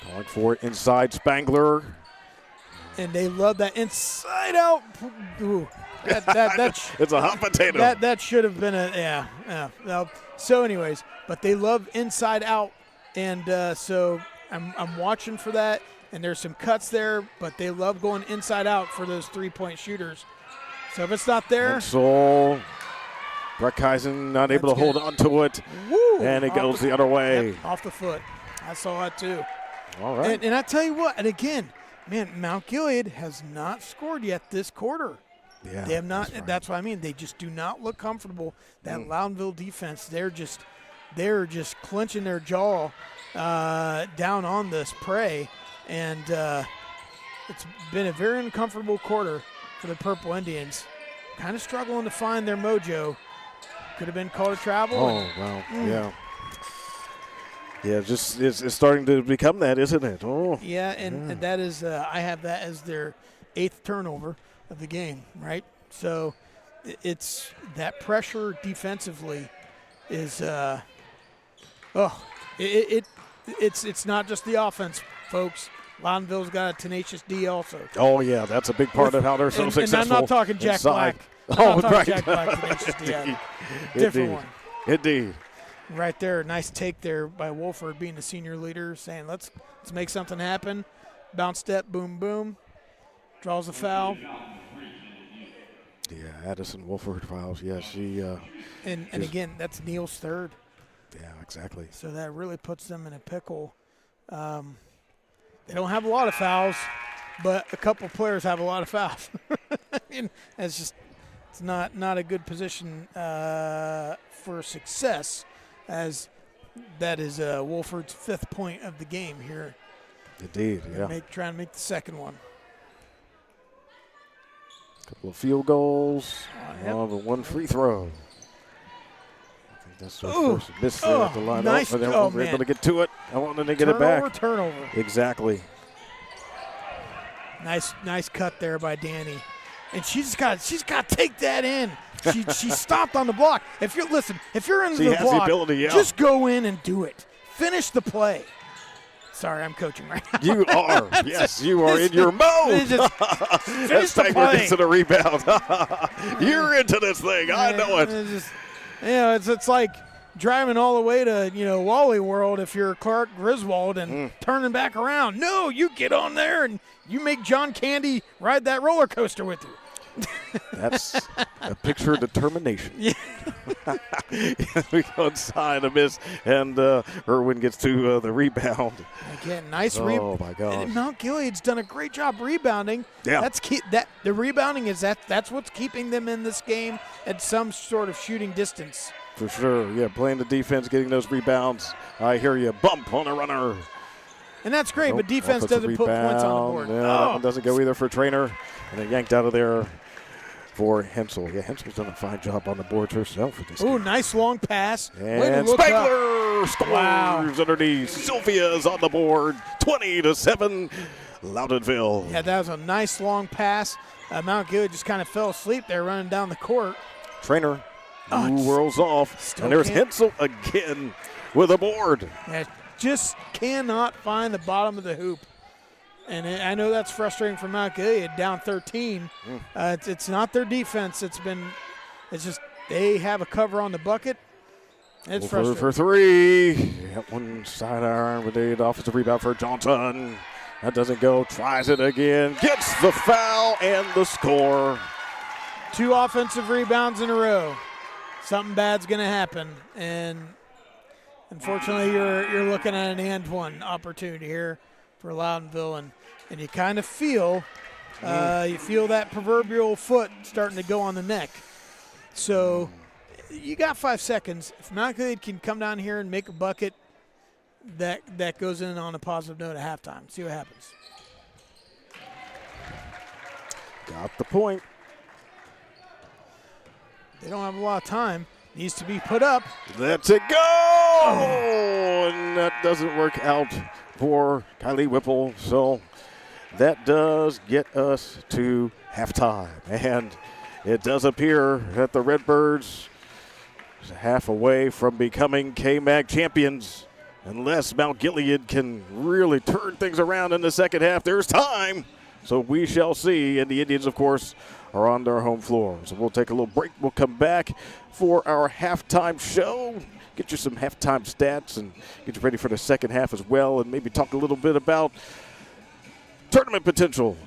Calling for it inside Spangler. And they love that inside out. Ooh, it's a hot potato. That should have been yeah. No. So, anyways, but they love inside out, and so I'm watching for that. And there's some cuts there, but they love going inside out for those 3-point shooters. So if it's not there, so Breckheisen not able to hold on to it, and it goes the other way. Yep, off the foot. I saw that too. All right. And I tell you what, and again, man, Mount Gilead has not scored yet this quarter. Yeah, they have not. That's what I mean. They just do not look comfortable. That Loudonville defense, they're just clenching their jaw down on this prey, and it's been a very uncomfortable quarter for the Purple Indians. Kind of struggling to find their mojo. Could have been called a travel. Oh, wow. Yeah. Yeah, just it's starting to become that, isn't it? Oh. Yeah, and that is I have that as their 8th turnover of the game, right? So it's that pressure defensively is it's not just the offense, folks. Loudonville's got a tenacious D also. Oh yeah, that's a big part of how they're so successful. And I'm not talking Jack inside. Black. Oh, right. Jack Black tenacious D. Different one. Indeed. Right there, nice take there by Wolford, being the senior leader, saying let's make something happen. Bounce step, boom, boom. Draws a foul. Yeah, Addison Wolford fouls. Yeah, she. And again, that's Neal's 3rd. Yeah, exactly. So that really puts them in a pickle. They don't have a lot of fouls, but a couple players have a lot of fouls. I mean, it's not a good position for success, as that is Wolford's 5th point of the game here. Indeed, yeah. Trying to make the 2nd one. Couple of field goals, Yep. one free throw. I think that's their first miss there at the line. Nice. But they were able to get to it. I wanted to get it back. Turnover. Exactly. Nice cut there by Dani. And she's got to take that in. She stopped on the block. If you're in the block, the ability, yeah. Just go in and do it. Finish the play. Sorry, I'm coaching right now. You are. Yes, you are in your mode. Finish the play. Gets to the rebound. You're into this thing. I know it. It's like driving all the way to Wally World if you're Clark Griswold and turning back around. No, you get on there and you make John Candy ride that roller coaster with you. That's a picture of determination. Yeah. We go inside a miss, and Irwin gets to the rebound. Again, nice rebound. Oh my gosh! Mount Gilead's done a great job rebounding. Yeah, the rebounding is that's what's keeping them in this game at some sort of shooting distance. For sure, yeah. Playing the defense, getting those rebounds. I hear you. Bump on a runner. And that's great, but defense doesn't put points on the board. Yeah, that one doesn't go either for Trainer, and then yanked out of there for Hensel. Yeah, Hensel's done a fine job on the boards herself for this game. Ooh, nice long pass. And Spangler scores underneath. Sylvia's on the board, 20-7, Loudonville. Yeah, that was a nice long pass. Mount Gilead just kind of fell asleep there running down the court. Trainer whirls off, and there's Hensel again with a board. Yeah, just cannot find the bottom of the hoop. And I know that's frustrating for Mount Gilead, down 13. It's not their defense. It's just they have a cover on the bucket. It's frustrating. For 3. That one side iron with the offensive rebound for Johnson. That doesn't go. Tries it again. Gets the foul and the score. 2 offensive rebounds in a row. Something bad's going to happen. And unfortunately, you're looking at an and one opportunity here for Loudonville, and you kind of feel that proverbial foot starting to go on the neck. So you got 5 seconds. If Mount Gilead can come down here and make a bucket, that goes in on a positive note at halftime. See what happens. Got the point. They don't have a lot of time. Needs to be put up. Let's it go! And that doesn't work out for Kylie Whipple. So that does get us to halftime. And it does appear that the Redbirds is half away from becoming KMAC champions unless Mount Gilead can really turn things around in the second half. There's time, so we shall see. And the Indians, of course, are on their home floor. So we'll take a little break. We'll come back for our halftime show, get you some halftime stats and get you ready for the second half as well, and maybe talk a little bit about tournament potential.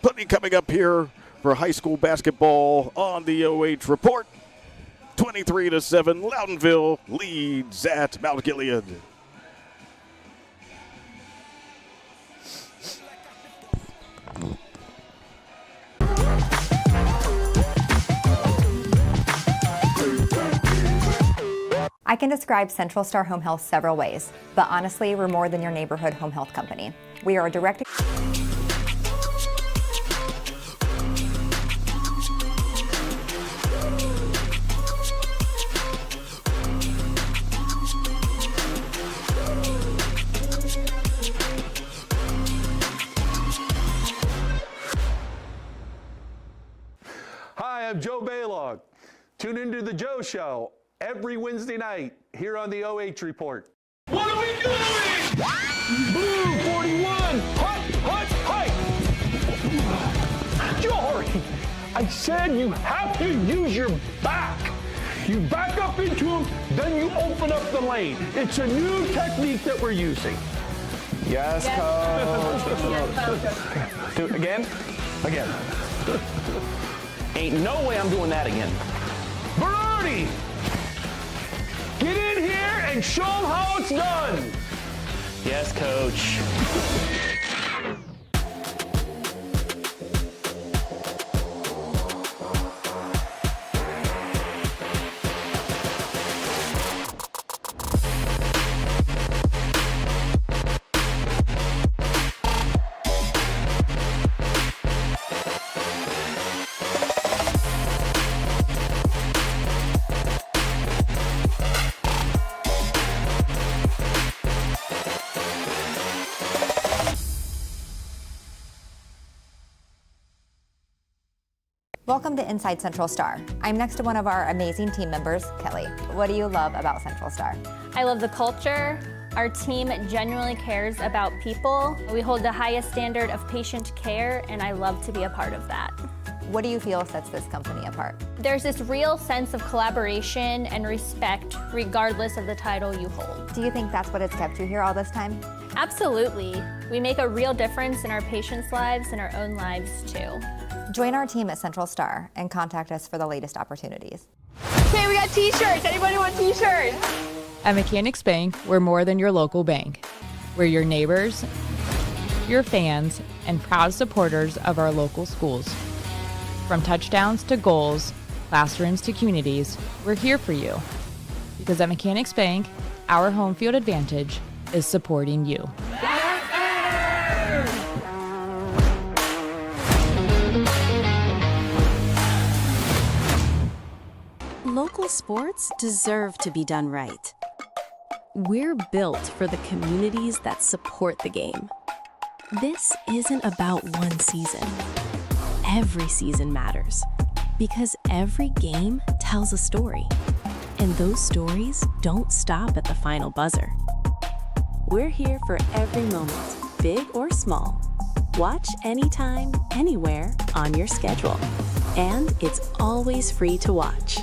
Plenty coming up here for high school basketball on the OH Report. 23-7, Loudonville leads at Mount Gilead. I can describe Central Star Home Health several ways, but honestly, we're more than your neighborhood home health company. We are a direct. Hi, I'm Joe Baylog. Tune into The Joe Show every Wednesday night here on the OH Report. What are we doing? Blue 41, hut, Jory, I said you have to use your back. You back up into him, then you open up the lane. It's a new technique that we're using. Yes, coach. Do it again? Again. Ain't no way I'm doing that again. Berardi, get in here and show them how it's done. Yes, coach. Welcome to Inside Central Star. I'm next to one of our amazing team members, Kelly. What do you love about Central Star? I love the culture. Our team genuinely cares about people. We hold the highest standard of patient care, and I love to be a part of that. What do you feel sets this company apart? There's this real sense of collaboration and respect regardless of the title you hold. Do you think that's what has kept you here all this time? Absolutely. We make a real difference in our patients' lives and our own lives too. Join our team at Central Star and contact us for the latest opportunities. Okay, we got t-shirts. Anybody want t-shirts? At Mechanics Bank, we're more than your local bank. We're your neighbors, your fans, and proud supporters of our local schools. From touchdowns to goals, classrooms to communities, we're here for you. Because at Mechanics Bank, our home field advantage is supporting you. Local sports deserve to be done right. We're built for the communities that support the game. This isn't about one season. Every season matters because every game tells a story, and those stories don't stop at the final buzzer. We're here for every moment, big or small. Watch anytime, anywhere on your schedule, and it's always free to watch.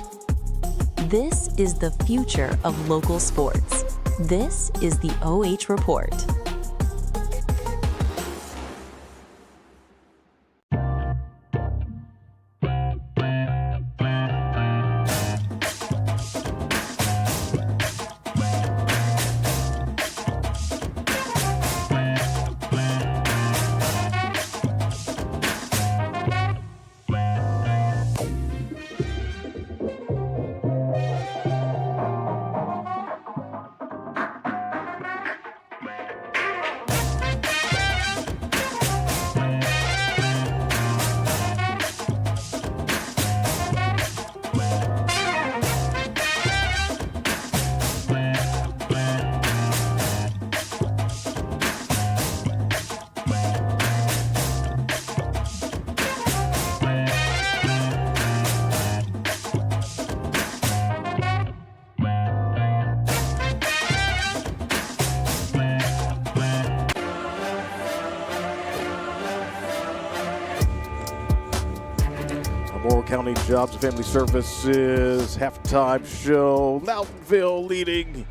This is the future of local sports. This is the OH Report. County Jobs and Family Services halftime show. Loudonville leading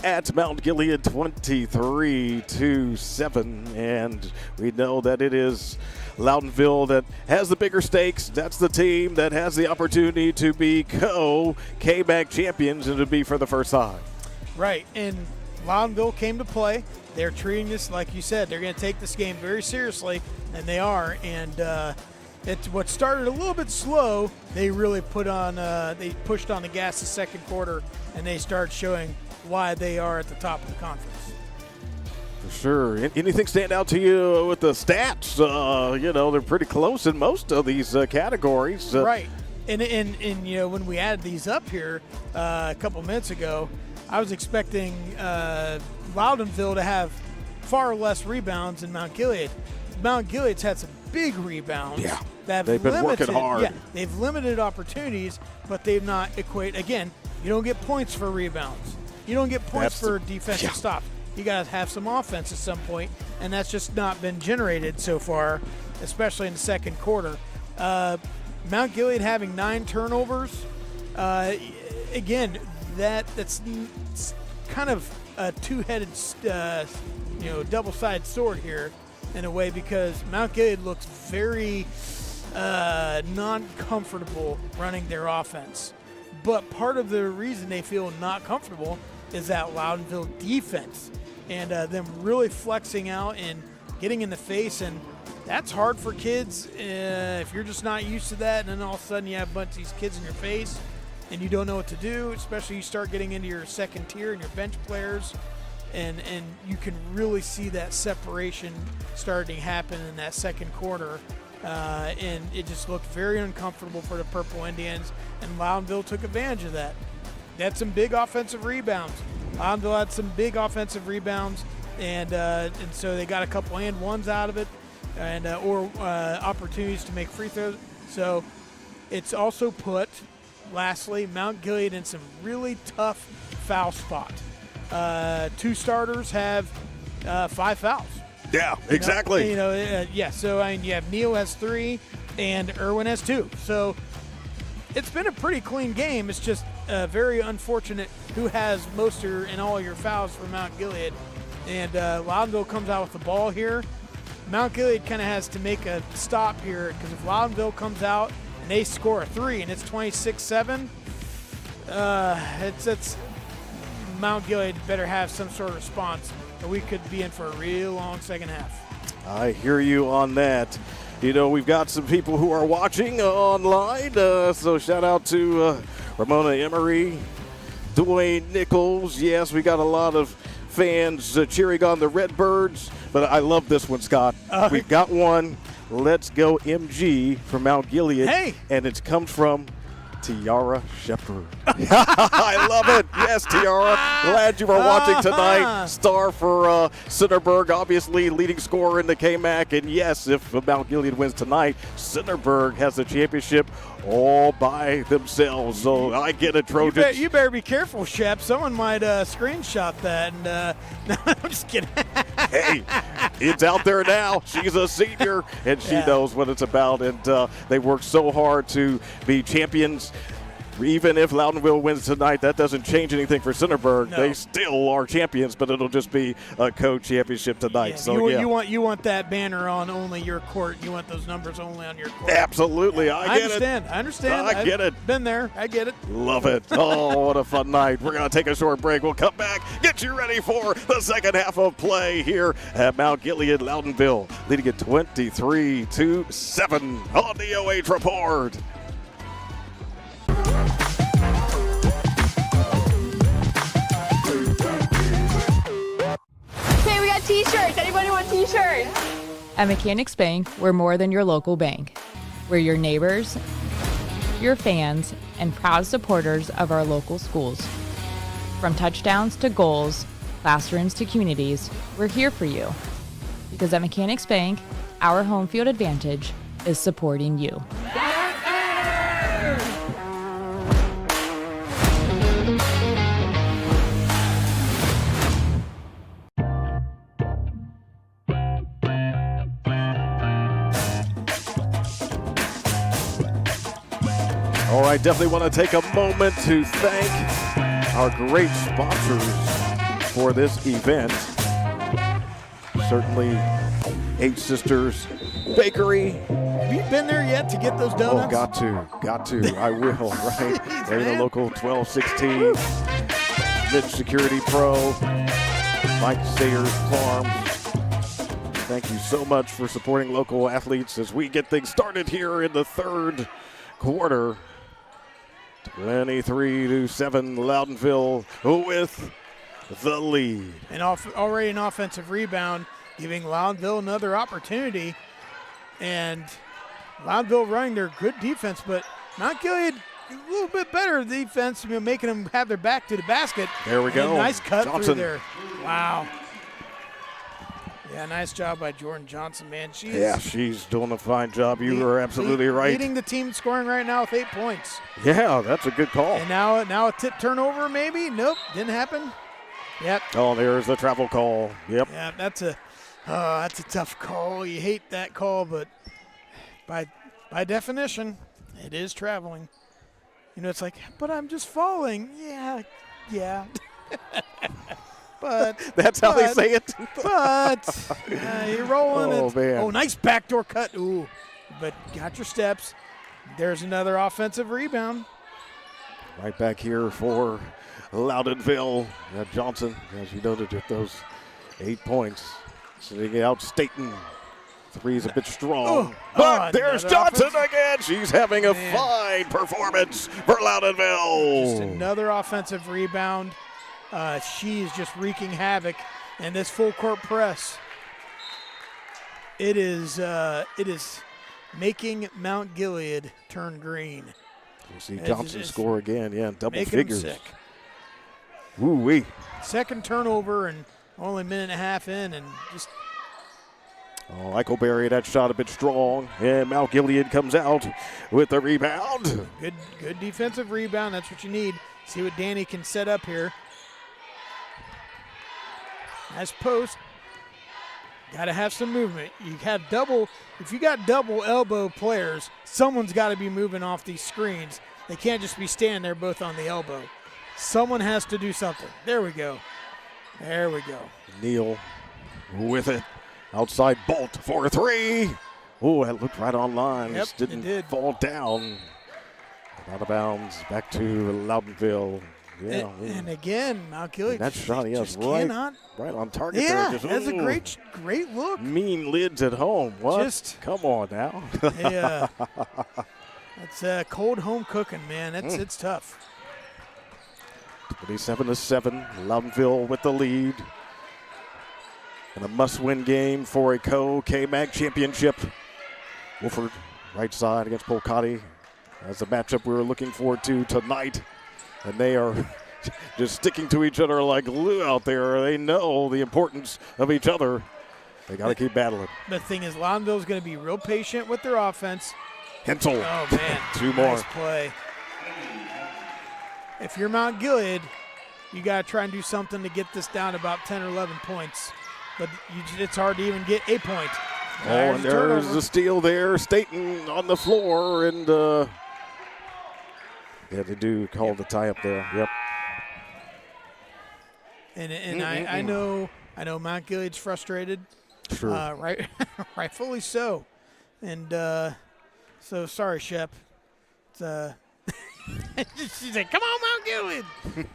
at Mount Gilead 23-7. And we know that it is Loudonville that has the bigger stakes. That's the team that has the opportunity to be KMAC champions and to be for the first time. Right, and Loudonville came to play. They're treating this, like you said, they're going to take this game very seriously, and they are. And it's what started a little bit slow. They really pushed on the gas the second quarter, and they started showing why they are at the top of the conference. For sure. Anything stand out to you with the stats? They're pretty close in most of these categories. Right. And when we added these up here a couple minutes ago, I was expecting Loudonville to have far less rebounds than Mount Gilead. Mount Gilead's had some big rebounds. Yeah, they've been working hard. Yeah, they've limited opportunities, but they've not Again, you don't get points for rebounds. You don't get points for defensive stops. You got to have some offense at some point, and that's just not been generated so far, especially in the second quarter. Mount Gilead having 9 turnovers. Again, that's kind of a two-headed, double-sided sword here in a way, because Mount Gilead looks very non-comfortable running their offense. But part of the reason they feel not comfortable is that Loudonville defense and them really flexing out and getting in the face, and that's hard for kids if you're just not used to that, and then all of a sudden you have a bunch of these kids in your face and you don't know what to do, especially you start getting into your second tier and your bench players, and you can really see that separation starting to happen in that second quarter, and it just looked very uncomfortable for the Purple Indians, and Loudonville took advantage of that. They had some big offensive rebounds. Loudonville had some big offensive rebounds, and so they got a couple and ones out of it, and or opportunities to make free throws. So it's also put, lastly, Mount Gilead in some really tough foul spot. 2 starters have 5 fouls. Yeah, exactly. So you have Neil has 3 and Irwin has 2. So it's been a pretty clean game. It's just very unfortunate who has most and all your fouls for Mount Gilead. And Loudonville comes out with the ball here. Mount Gilead kind of has to make a stop here, because if Loudonville comes out and they score a 3 and it's 26-7, it's Mount Gilead better have some sort of response, or we could be in for a real long second half. I hear you on that. We've got some people who are watching online, so shout out to Ramona Emery, Dwayne Nichols. Yes, we got a lot of fans cheering on the Redbirds, but I love this one, Scott. We've got one. Let's go MG from Mount Gilead. Hey! And it comes from Tiara Shepard. I love it. Yes, Tiara. Glad you are watching tonight. Star for Centerburg, obviously leading scorer in the KMAC. And yes, if Mount Gilead wins tonight, Centerburg has the championship all by themselves. So I get it, Trojans. You better be careful, Shep. Someone might screenshot that. And no, I'm just kidding. Hey, it's out there now. She's a senior, and she knows what it's about. And they worked so hard to be champions. Even if Loudonville wins tonight, that doesn't change anything for Centerburg. No. They still are champions, but it'll just be a co-championship tonight. Yeah. So you want that banner on only your court. You want those numbers only on your court. Absolutely, I get it. I understand. I get it. Been there. I get it. Love it. Oh, what a fun night. We're going to take a short break. We'll come back, get you ready for the second half of play here at Mount Gilead. Loudonville leading at 23-7 on the OH Report. Okay, we got t-shirts. Anybody want t-shirts? At Mechanics Bank, we're more than your local bank. We're your neighbors, your fans, and proud supporters of our local schools. From touchdowns to goals, classrooms to communities, we're here for you. Because at Mechanics Bank, our home field advantage is supporting you. All right, definitely want to take a moment to thank our great sponsors for this event. Certainly, Eight Sisters Bakery. Have you been there yet to get those donuts? Oh, got to. I will, right? They're in the local 1216. Schmidt Security Pro. Mike Sayers Farms. Thank you so much for supporting local athletes as we get things started here in the third quarter. 23-7, Loudonville with the lead. And already an offensive rebound, giving Loudonville another opportunity. And Loudonville running their good defense, but Mount Gilead a little bit better defense, making them have their back to the basket. There we go. Nice cut Johnson. through there. Wow. Yeah, nice job by Jordan Johnson, man. She's doing a fine job. You are absolutely right. Leading the team scoring right now with 8 points. Yeah, that's a good call. And now a turnover maybe? Nope, didn't happen. Yep. Oh, there's the travel call. Yep. Yeah, that's a tough call. You hate that call, but by definition, it is traveling. It's like, but I'm just falling. Yeah. But that's how they say it. But you're rolling. Oh, man. Oh, nice backdoor cut. Ooh, but got your steps. There's another offensive rebound. Right back here for Loudonville. Johnson, as you noted, with those 8 points. Sitting out Staten. Three's a bit strong. But there's Johnson again. She's having a fine performance for Loudonville. Just another offensive rebound. She is just wreaking havoc. And this full court press, it is making Mount Gilead turn green. You see Johnson score again, double figures. Sick. Woo-wee. Second turnover and only a minute and a half in, and just. Oh, Eichelberry, that shot a bit strong, and Mount Gilead comes out with the rebound. Good defensive rebound. That's what you need. See what Dani can set up here. Nice post. Got to have some movement. If you got double elbow players, someone's got to be moving off these screens. They can't just be standing there both on the elbow. Someone has to do something. There we go. Neal with it. Outside Bolt for a three. Oh, that looked right on line. Yep, Just didn't fall down. Out of bounds. Back to Loudonville. Yeah. And again, Mount Gilead. That shot, right on target. Yeah, there. That's a great look. Mean lids at home. What? Come on now. Yeah. That's cold home cooking, man. It's tough. 27-7. Loudonville with the lead. And a must-win game for a KMAC championship. Wolford, right side against Pohlkotte. That's the matchup we were looking forward to tonight. And they are just sticking to each other like glue out there. They know the importance of each other. They got to keep battling. The thing is, Loudonville's going to be real patient with their offense. Hensel. Oh, man. Two more. Nice play. If you're Mount Gilead, you got to try and do something to get this down to about 10 or 11 points. But it's hard to even get a point. And there's the steal there. Staten on the floor. And, they do call the tie up there. Yep. And I know Mount Gilead's frustrated. Sure. Rightfully so. And so sorry, Shep. She's like, "Come on, Mount Gilead."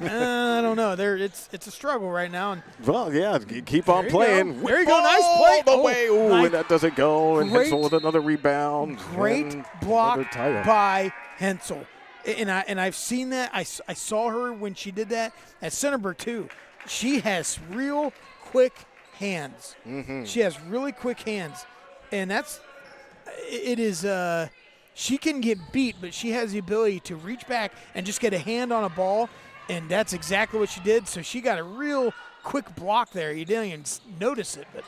I don't know. It's a struggle right now. And well, yeah, keep on playing. There you go. Nice play. The way. Ooh, and that doesn't go. And Hensel with another rebound. Great block by Hensel. And I've seen that. I saw her when she did that at Centerburg too. She has real quick hands. Mm-hmm. She has really quick hands, and it is. She can get beat, but she has the ability to reach back and just get a hand on a ball, and that's exactly what she did. So she got a real quick block there. You didn't even notice it, but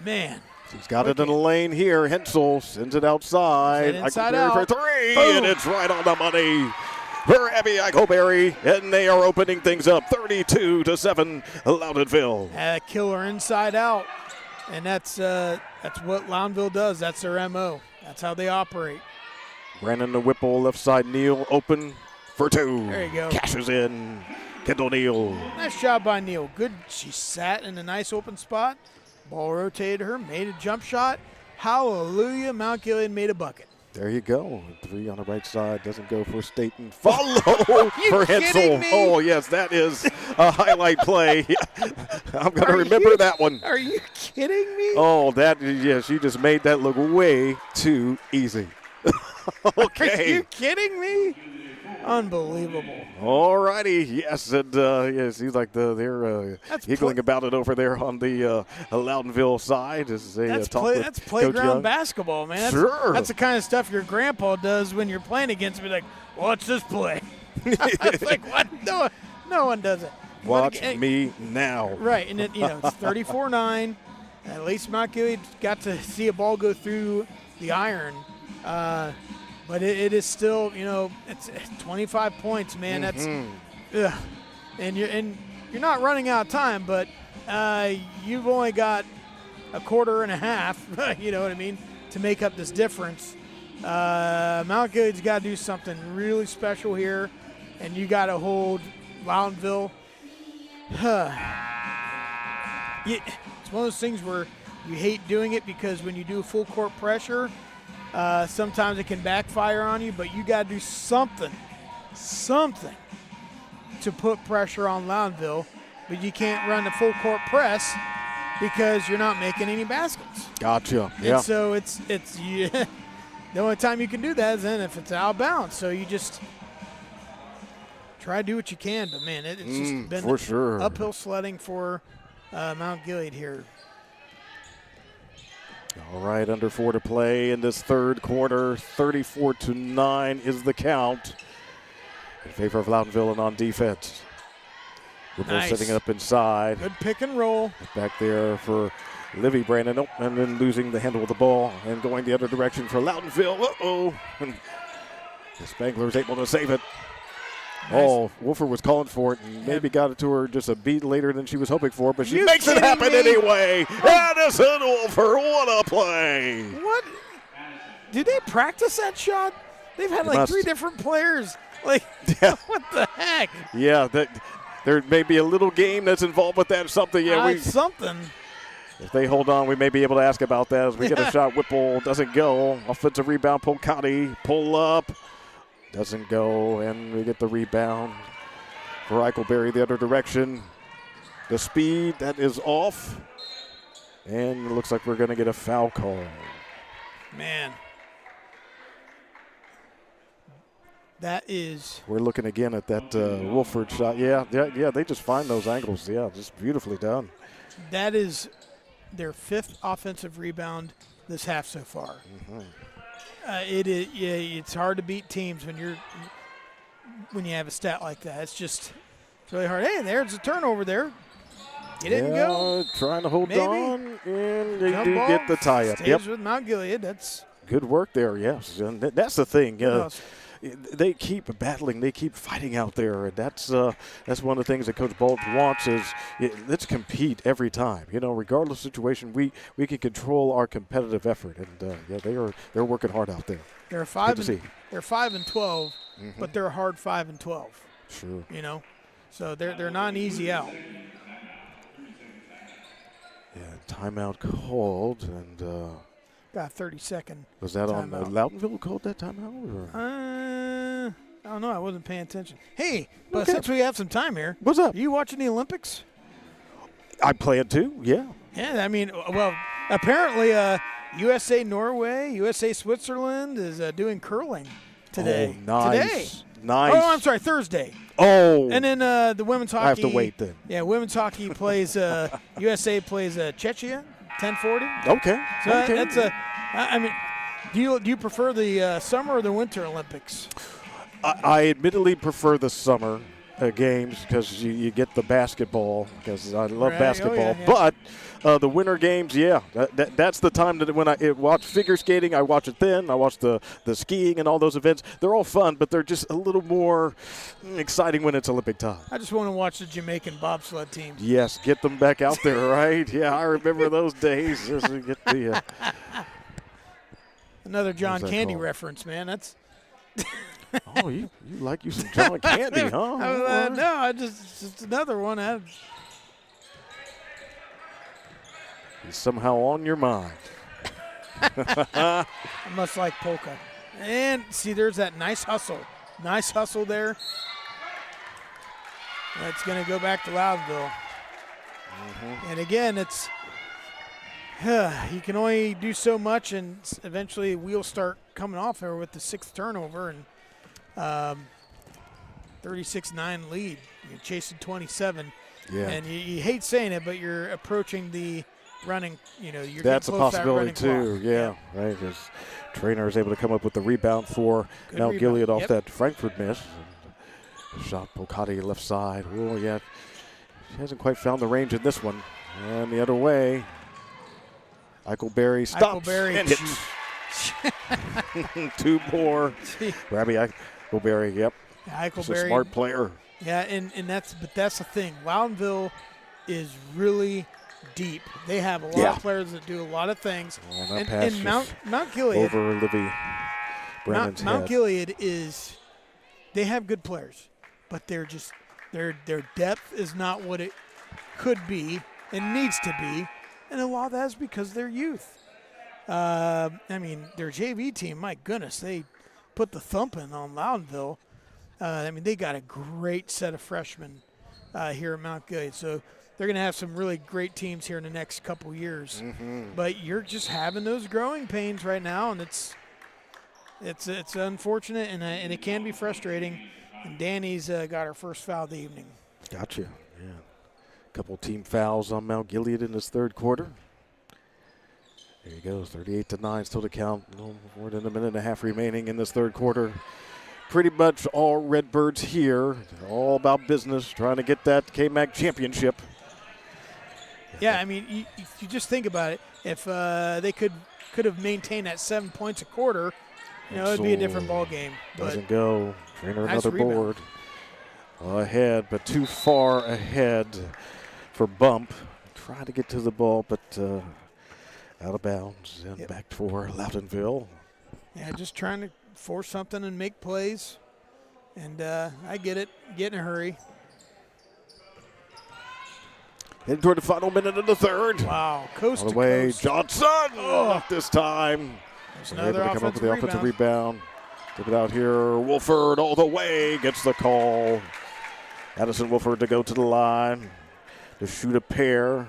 man. She's got it in the lane here. Hensel sends it outside. Inside out. For three, boom. And it's right on the money for Abby Eichelberry, and they are opening things up 32-7, Loudonville. Killer inside out, and that's what Loudonville does. That's their MO. That's how they operate. Brandon the Whipple, left side, Neal open for two. There you go. Cashes in. Kendall Neal. Nice job by Neal. Good. She sat in a nice open spot. Ball rotated her, made a jump shot. Hallelujah. Mount Gilead made a bucket. There you go. 3 on the right side. Doesn't go for Staten. Follow for Hensel. me? Oh, yes, that is a highlight play. I'm going to remember that one. Are you kidding me? Oh, yes, you just made that look way too easy. Okay. Are you kidding me? Unbelievable. All righty. Yes, and it seems like they're giggling about it over there on the Loudonville side. That's playground basketball, man. Sure. That's the kind of stuff your grandpa does when you're playing against me. Like, watch this play. It's like, what? No one does it. Watch me now. Right, and it's 34-9. At least Mount Gilead got to see a ball go through the iron. But it is still, it's 25 points, man. That's, and you're not running out of time, but you've only got a quarter and a half, you know what I mean, to make up this difference. Mount Gilead's got to do something really special here, and you got to hold Loudonville. It's one of those things where you hate doing it because when you do full court pressure, sometimes it can backfire on you, but you got to do something to put pressure on Loudonville. But you can't run the full court press because you're not making any baskets. Gotcha. Yeah. And so it's the only time you can do that is then if it's out of bounds. So you just try to do what you can. But man, it's just been for sure uphill sledding for Mount Gilead here. All right, under 4 to play in this third quarter. 34-9 is the count in favor of Loudonville and on defense. Whipple sitting up inside. Good pick and roll. Back there for Livy Brandon. Oh, and then losing the handle of the ball and going the other direction for Loudonville. Uh-oh. And the Spangler's able to save it. Nice. Oh, Wolford was calling for it and maybe got it to her just a beat later than she was hoping for, but she makes it happen anyway. Addison Wolford, what a play. What? Did they practice that shot? They've had like 3 different players. Like, what the heck? Yeah, there may be a little game that's involved with that or something. Yeah, something. If they hold on, we may be able to ask about that as we get a shot. Whipple doesn't go. Offensive rebound, Pohlkotte, pull up. Doesn't go, and we get the rebound for Eichelberry the other direction. The speed, that is off. And it looks like we're going to get a foul call. Man. That is. We're looking again at that Wolford shot. Yeah, they just find those angles. Yeah, just beautifully done. That is their 5th offensive rebound this half so far. Mm-hmm. It's hard to beat teams when you have a stat like that. It's really hard. Hey, there's a turnover there. Get it and go. Trying to hold on, and they do get the tie-up. Stays with Mount Gilead. That's good work there, yes. And that's the thing. They keep battling. They keep fighting out there, and that's one of the things that Coach Bolt wants is let's compete every time. Regardless of the situation, we can control our competitive effort, and they're working hard out there. They're 5-12, but they're a hard 5-12. Sure. So they're not an easy out. Yeah, timeout called, and. Got a 30-second. Was that on Loudonville called that timeout? I don't know. I wasn't paying attention. Hey, but since we have some time here. What's up? Are you watching the Olympics? I plan to, yeah. Yeah, I mean, well, apparently USA Norway, USA Switzerland is doing curling today. Oh, nice. Today. Nice. Oh, I'm sorry, Thursday. Oh. And then the women's hockey. I have to wait then. Yeah, women's hockey plays, USA plays Czechia. 10:40. Okay. So that's I mean, do you prefer the summer or the winter Olympics? I admittedly prefer the summer games because you get the basketball because I love basketball. But the winter games, that's the time that when I watch figure skating, I watch it then. I watch the skiing and all those events. They're all fun, but they're just a little more exciting when it's Olympic time. I just want to watch the Jamaican bobsled team. Yes, get them back out there, right? Yeah, I remember those days. As we get the another John Candy reference, man. Oh, you like you some John Candy, huh? No, I just another one. He's somehow on your mind. I must like polka. And see, there's that nice hustle. Nice hustle there. That's going to go back to Loudonville. And again, it's you can only do so much, and eventually wheels start coming off there with the 6th turnover and 36-9 lead. You're chasing 27. Yeah. And you hate saying it, but you're approaching the running, you're That's a getting close to that possibility running too. clock. Yeah, right. His trainer is able to come up with the rebound for Good Mount rebound. Gilead off Yep. that Frankfurt miss. And shot Pohlkotte left side. Oh, yeah. She hasn't quite found the range in this one. And the other way, Eichelberry stops and hits. 2 more. Rabbi Eichelberry, yep. He's a Eichelberry. smart player. Yeah, and that's the thing. Loudonville is really deep. They have a lot of players that do a lot of things. Oh, that and pass and just Mount Gilead. over Livy Brennan's Mount head. Gilead they have good players, but they're just their depth is not what it could be and needs to be, and a lot of that is because they're youth. I mean, their JV team, my goodness, they put the thumping on Loudonville. I mean, they got a great set of freshmen here at Mount Gilead, so they're going to have some really great teams here in the next couple years. But you're just having those growing pains right now, and it's unfortunate, and it can be frustrating. And Dani's got her first foul of the evening. Gotcha. Yeah. Couple team fouls on Mount Gilead in this 3rd quarter. There he goes, 38-9 still to count. No more than a minute and a half remaining in this 3rd quarter. Pretty much all Redbirds here. They're all about business, trying to get that KMAC championship. Yeah, I mean, you just think about it. If they could have maintained that 7 points a quarter, it'd be a different ball game. Doesn't go. Trainer Nice another rebound. board. Ahead, but too far ahead for Bump. Trying to get to the ball, but out of bounds and back for Loudonville. Yeah, just trying to force something and make plays. And I get it. Get in a hurry. Heading toward the final minute of the 3rd. Wow, coast All to the way, coast. Johnson. Not this time. There's They're another able to come up with offensive the offensive rebound. Took it out here. Wolford all the way. Gets the call. Addison Wolford to go to the line to shoot a pair.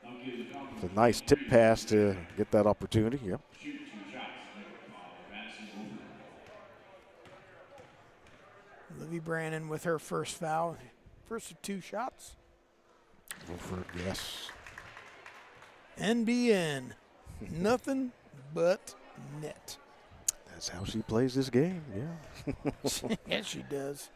It's a nice tip pass to get that opportunity. Yep. Livy Brannon with her first foul. First of 2 shots. Wolford, yes. NBN. Nothing but net. That's how she plays this game, yeah. Yes, she does.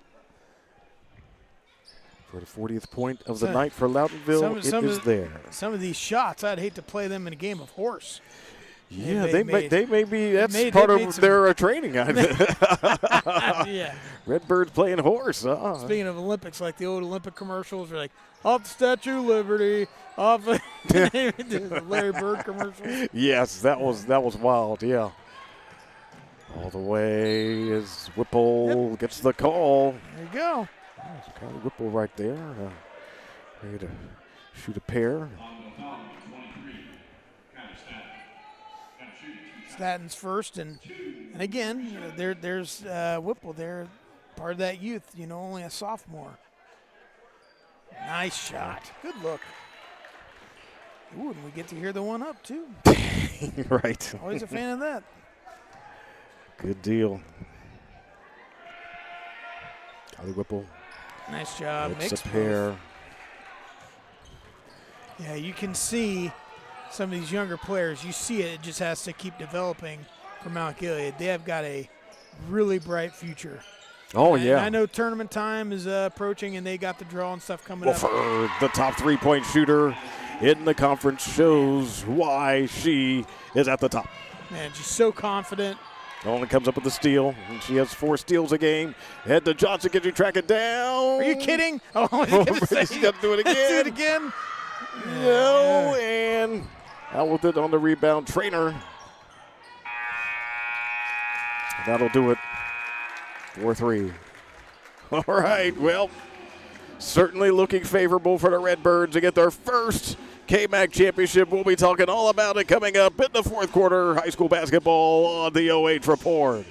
For the 40th point of the night for Loudonville, it is there. Some of these shots, I'd hate to play them in a game of horse. Yeah, they may be. That's made part of some- their training. Yeah. Redbirds playing horse. Speaking of Olympics, like the old Olympic commercials, are like off the Statue of Liberty, off the Larry Bird commercials. Yes, that was wild. Yeah. All the way is Whipple gets the call. There you go. There's Kylie Whipple right there. Ready to shoot a pair. Statton's first, and again, there's Whipple there, part of that youth. Only a sophomore. Nice shot. Good look. Ooh, and we get to hear the one up too. Right. Always a fan of that. Good deal. Kylie Whipple. Nice job. It's Makes a pair. both. Yeah, you can see some of these younger players. You see it just has to keep developing for Mount Gilead. They have got a really bright future. Oh, And yeah. I know tournament time is approaching, and they got the draw and stuff coming up. Wolford, the top 3-point shooter in the conference, shows why she is at the top. Man, she's so confident. Only comes up with a steal, and she has 4 steals a game. Head to Johnson, can you track it down? Are you kidding? Oh, She's got to do it again. Do it again. No, and out with it on the rebound. Trainer. That'll do it. 4-3. All right, well, certainly looking favorable for the Redbirds to get their first KMAC championship. We'll be talking all about it coming up in the fourth quarter. High school basketball on the OH Report.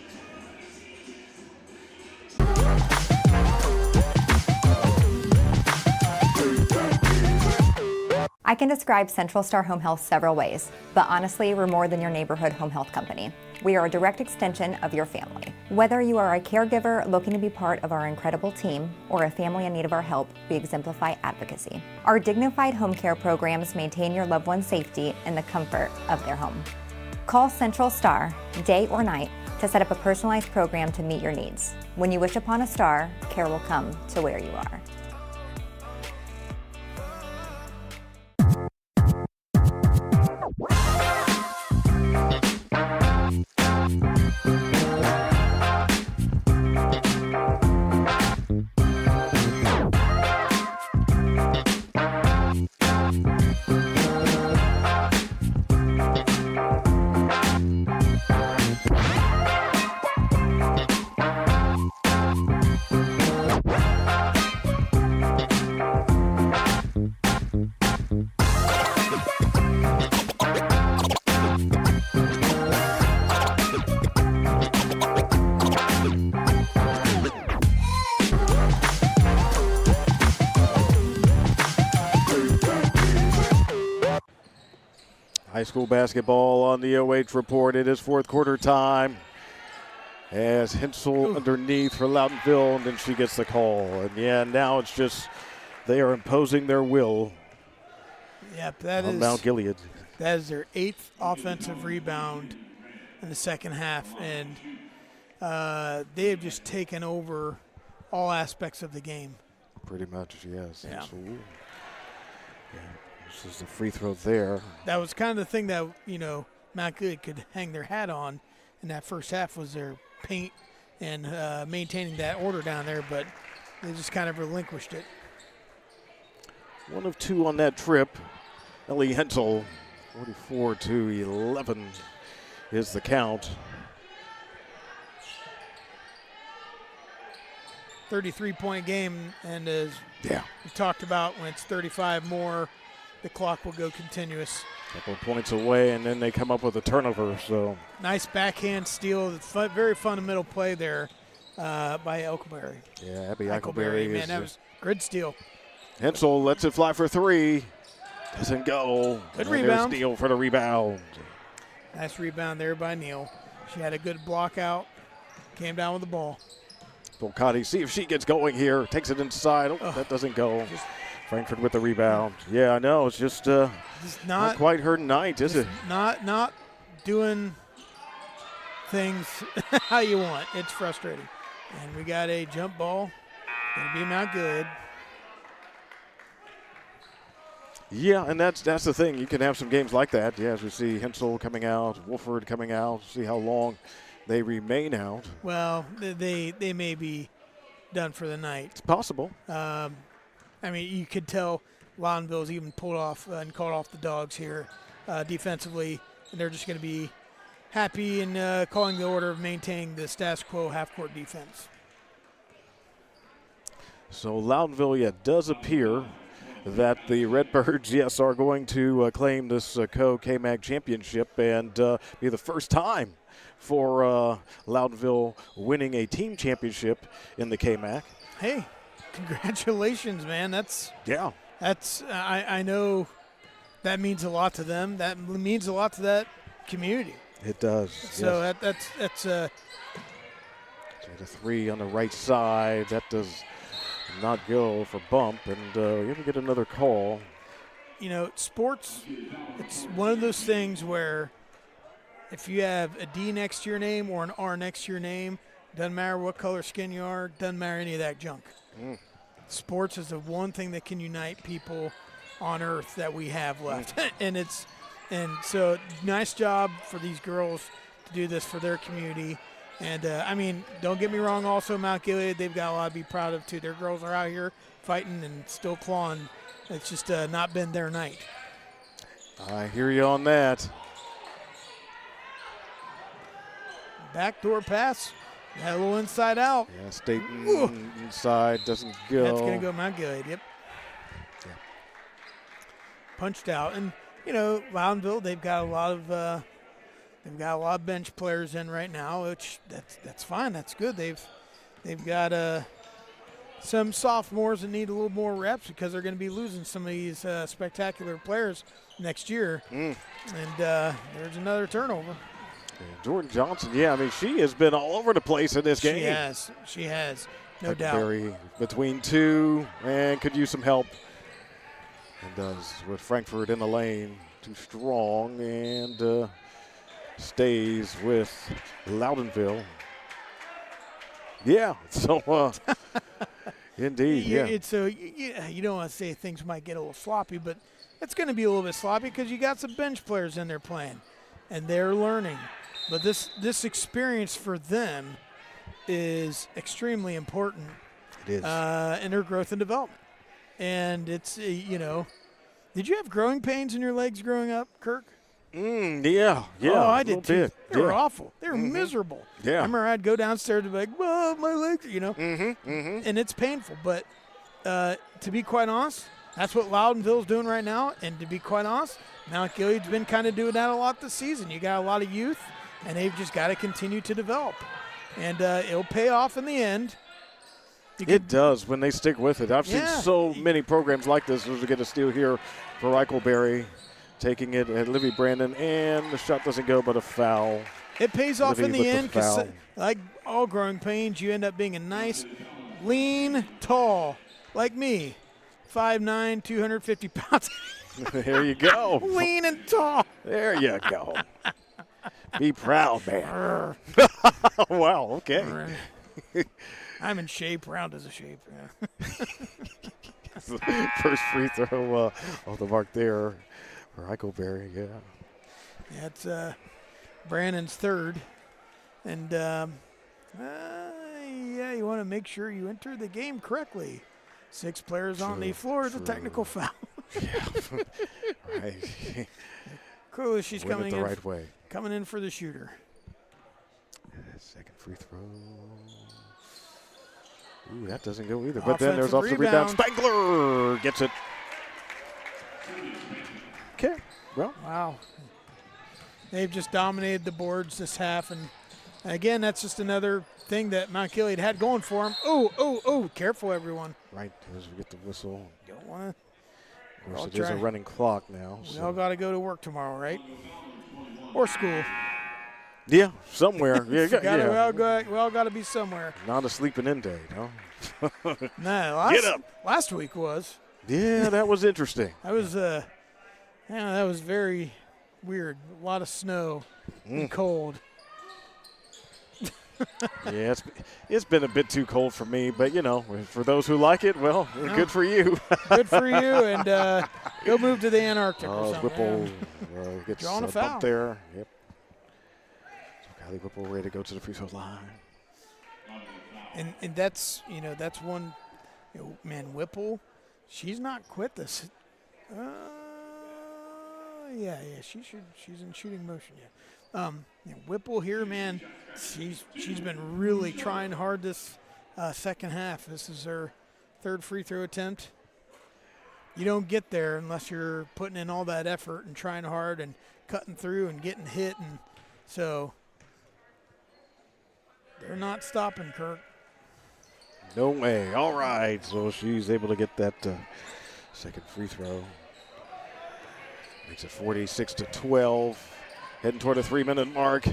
I can describe Central Star Home Health several ways, but honestly, we're more than your neighborhood home health company. We are a direct extension of your family. Whether you are a caregiver looking to be part of our incredible team or a family in need of our help, we exemplify advocacy. Our dignified home care programs maintain your loved one's safety in the comfort of their home. Call Central Star, day or night, to set up a personalized program to meet your needs. When you wish upon a star, care will come to where you are. High school basketball on the OH Report. It is fourth quarter time as Hensel underneath for Loudonville, and then she gets the call. And yeah, now it's just they are imposing their will Yep, on Mount Gilead. That is their 8th offensive rebound in the second half, and they have just taken over all aspects of the game. Pretty much, yes. Yeah. Hensel. Yeah. This is the free throw there. That was kind of the thing that, Mount Gilead could hang their hat on in that first half was their paint and maintaining that order down there, but they just kind of relinquished it. 1 of 2 on that trip. Ellie Hensel, 44-11 is the count. 33-point game, and as we talked about, when it's 35 more, the clock will go continuous. Couple of points away, and then they come up with a turnover. So nice backhand steal. Very fundamental play there by Eichelberry. Yeah, Abby Eichelberry. Man, that was a good steal. Hensel lets it fly for 3. Doesn't go. Good rebound. There's Neal for the rebound. Nice rebound there by Neal. She had a good block out. Came down with the ball. Pohlkotte, see if she gets going here. Takes it inside. Oh, that doesn't go. Frankfurt with the rebound. Yeah, I know. It's just not quite her night, is it? Not doing things how you want. It's frustrating. And we got a jump ball. Going to be Mount Gilead. Yeah, and that's the thing. You can have some games like that. Yeah, as we see Hensel coming out, Wolford coming out. See how long they remain out. Well, they may be done for the night. It's possible. I mean, you could tell Loudonville's even pulled off and caught off the dogs here defensively, and they're just going to be happy and calling the order of maintaining the status quo half-court defense. So Loudonville, does appear that the Redbirds, yes, are going to claim this KMAC championship and be the first time for Loudonville winning a team championship in the KMAC. Hey, congratulations, man. That's I know that means a lot to them. That means a lot to that community. It does. So yes. that's so the 3 on the right side. That does not go for bump, and you ever get another call. Sports, it's one of those things where if you have a D next to your name or an R next to your name, doesn't matter what color skin you are, doesn't matter any of that junk. Sports is the one thing that can unite people on earth that we have left. and so nice job for these girls to do this for their community. And, I mean, don't get me wrong, also Mount Gilead, they've got a lot to be proud of, too. Their girls are out here fighting and still clawing. It's just not been their night. I hear you on that. backdoor pass. Got a little inside out. Yeah, State inside doesn't go. That's going to go Mount Gilead, yep. Yeah. Punched out. And, Loudonville, they've got a lot of bench players in right now, which that's fine. That's good. They've got some sophomores that need a little more reps because they're going to be losing some of these spectacular players next year. And there's another turnover. Jordan Johnson, she has been all over the place in this game. She has, no doubt. Berry between two and could use some help. And does with Frankfurt in the lane. Too strong and stays with Loudonville. Yeah, so indeed, yeah. You don't want to say things might get a little sloppy, but it's going to be a little bit sloppy because you got some bench players in there playing, and they're learning. But this experience for them is extremely important. It is. In their growth and development. And it's, did you have growing pains in your legs growing up, Kirk? Yeah. Oh, I did too. Bit. They were awful. They were miserable. Yeah. I remember I'd go downstairs and be like, "Whoa, my legs," and it's painful. But to be quite honest, that's what Loudonville's doing right now. And to be quite honest, Mount Gilead's been kind of doing that a lot this season. You got a lot of youth, and they've just got to continue to develop. And it'll pay off in the end. It does when they stick with it. I've seen so many programs like this. We get a steal here for Eichelberry, taking it at Livy Brandon, and the shot doesn't go, but a foul. It pays off Livy in the with end because, like all growing pains, you end up being a nice, lean, tall, like me, 5'9", 250 pounds. There you go. Lean and tall. There you go. Be proud, man. Wow, okay. I'm in shape. Round is a shape. Yeah. First free throw off the mark there for Eichelberry, yeah. Yeah, it's Brandon's third. And, you want to make sure you enter the game correctly. 6 players on the floor is a technical foul. Yeah. Right. Cool, she's Win coming it in. the right way. Coming in for the shooter. Second free throw. Ooh, that doesn't go either. But then there's Offensive offensive rebound. Spangler gets it. Okay. Well. Wow. They've just dominated the boards this half. And, again, that's just another thing that Mount Gilead had going for them. Oh, careful, everyone. Right, as we get the whistle. Don't want to. Of course, it is a running clock now. We all got to go to work tomorrow, right? Or school. Yeah, somewhere. Yeah, We all got to be somewhere. Not a sleeping in day, no? No, Get up. Last week was. Yeah, that was interesting. That was very weird. A lot of snow and cold. Yeah, it's been a bit too cold for me, but, for those who like it, well, good for you. Good for you, and go move to the Antarctic or something. Whipple gets drawing a foul bump there. Yep. So Kylie Whipple ready to go to the free throw line. And that's one, man, Whipple, she's not quit this. She's in shooting motion yet. Whipple here, man, she's been really trying hard this second half. This is her third free throw attempt. You don't get there unless you're putting in all that effort and trying hard and cutting through and getting hit, and so they're not stopping, Kirk. No way. All right. So she's able to get that second free throw. Makes it 46-12. Heading toward the 3-minute mark.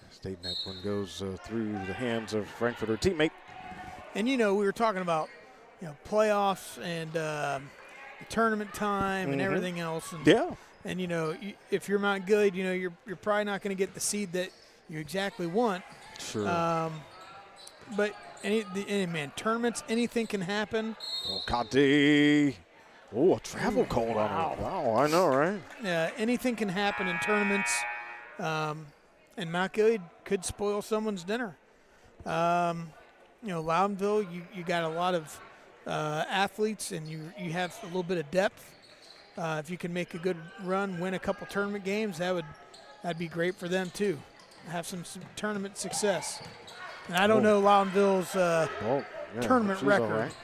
State net one goes through the hands of Frankfurt, her teammate. And, we were talking about, playoffs and the tournament time and everything else. And, yeah. And, if you're Mount Gilead, you're probably not going to get the seed that you exactly want. Sure. But, man, tournaments, anything can happen. Oh, Cotti. Oh, a travel call on her. Wow, I know, right? Yeah, anything can happen in tournaments. And Mount Gilead could spoil someone's dinner. Loudonville, you got a lot of athletes, and you have a little bit of depth. If you can make a good run, win a couple tournament games, that'd be great for them too. have some tournament success. And I don't know Loudonville's tournament she's record. all right.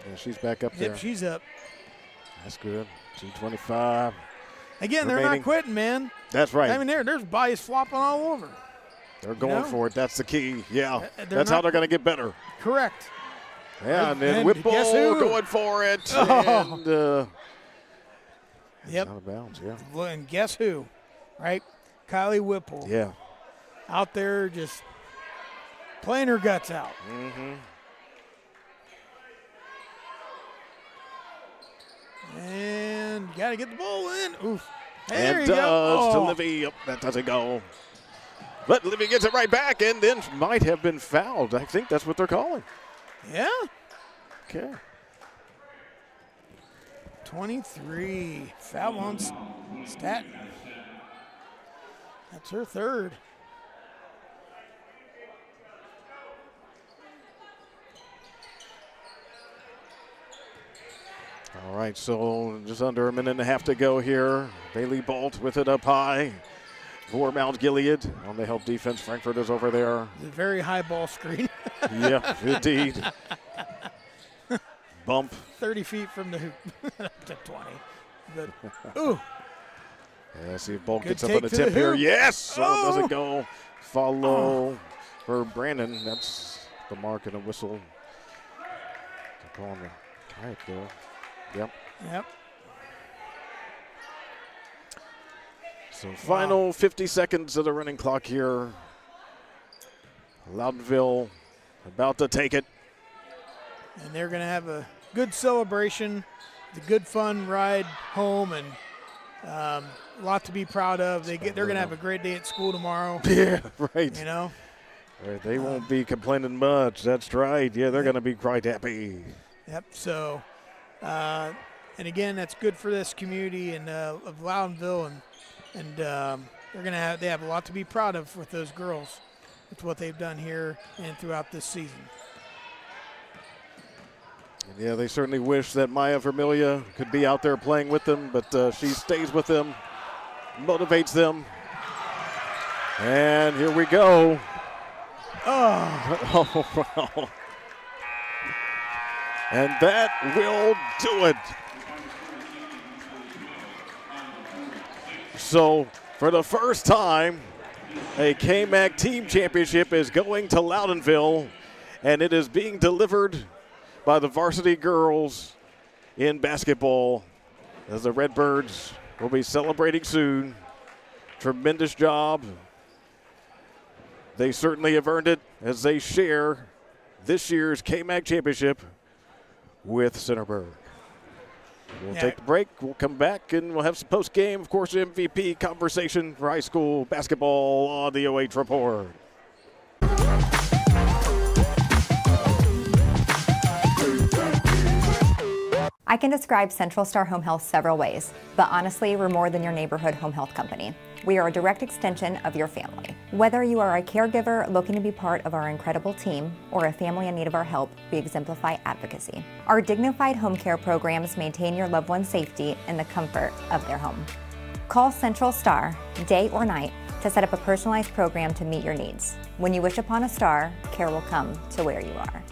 Yeah, she's back up there. Yep, she's up. That's good. 225. Again, they're remaining. not quitting, man. That's right. I mean, there's bodies flopping all over. They're going for it. That's the key. Yeah, that's not- how they're going to get better. Correct. Yeah, and then And Whipple guess who? going for it. Oh. And Yep. out of bounds, yeah. Well, and guess who? Right? Kylie Whipple. Yeah. Out there just playing her guts out. Mm-hmm. And got to get the ball in. Oof. Hey, And there you does go. to Oh. Livy. Yep, that doesn't go. But Livy gets it right back and then might have been fouled. I think that's what they're calling. Yeah. Okay. 23. Foul on Staten. That's her third. All right, so just under a minute and a half to go here. Bailey Bolt with it up high for Mount Gilead. On the help defense, Frankfurt is over there. A very high ball screen. Yeah, indeed. Bump. 30 feet from the hoop. Up to 20. But, ooh. Yeah, see if Bolt Good gets up take on the to tip the here. hoop. Yes, so it doesn't Oh. go. Follow for Brandon. That's the mark and a whistle. They're calling the right there. Yep. Yep. So final 50 seconds of the running clock here. Loudonville about to take it. And they're going to have a good celebration, a good fun ride home, and a lot to be proud of. They're going to have a great day at school tomorrow. Yeah, right. You know? Right, they won't be complaining much. That's right. Yeah, they're going to be quite happy. Yep. So, and again, that's good for this community and of Loudonville, and they have a lot to be proud of with those girls. With what they've done here and throughout this season. And yeah, they certainly wish that Maya Vermilia could be out there playing with them, but she stays with them, motivates them. And here we go. Oh. And that will do it. So for the first time, a KMAC team championship is going to Loudonville, and it is being delivered by the varsity girls in basketball as the Redbirds will be celebrating soon. Tremendous job. They certainly have earned it as they share this year's KMAC championship with Centerburg. We'll take the break. We'll come back and we'll have some post-game, of course, MVP conversation for high school basketball on the OH Report. I can describe Central Star Home Health several ways, but honestly, we're more than your neighborhood home health company. We are a direct extension of your family. Whether you are a caregiver looking to be part of our incredible team or a family in need of our help, we exemplify advocacy. Our dignified home care programs maintain your loved one's safety in the comfort of their home. Call Central Star, day or night, to set up a personalized program to meet your needs. When you wish upon a star, care will come to where you are.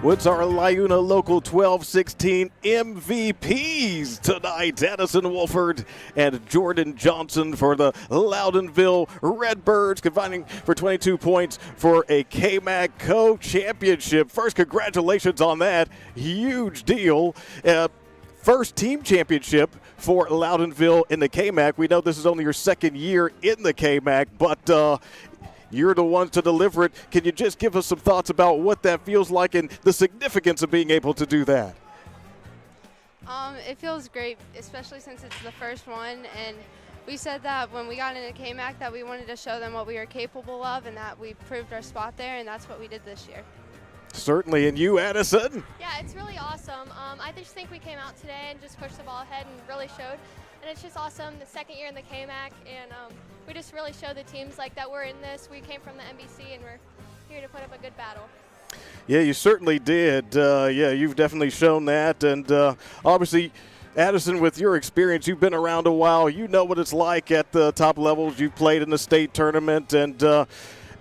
What's our LiUNA Local 12-16 MVPs tonight? Addison Wolford and Jordan Johnson for the Loudonville Redbirds, combining for 22 points for a KMAC co-championship. First, congratulations on that. Huge deal. first team championship for Loudonville in the KMAC. We know this is only your second year in the KMAC, but you're the ones to deliver it. Can you just give us some thoughts about what that feels like and the significance of being able to do that? It feels great, especially since it's the first one, and we said that when we got into KMAC that we wanted to show them what we were capable of and that we proved our spot there, and that's what we did this year. Certainly. And you, Addison? Yeah, it's really awesome. I just think we came out today and just pushed the ball ahead and really showed. And it's just awesome, the second year in the KMAC, and we just really showed the teams like that we're in this. We came from the NBC, and we're here to put up a good battle. Yeah, you certainly did. Yeah, you've definitely shown that. And obviously, Addison, with your experience, you've been around a while. You know what it's like at the top levels. You've played in the state tournament, and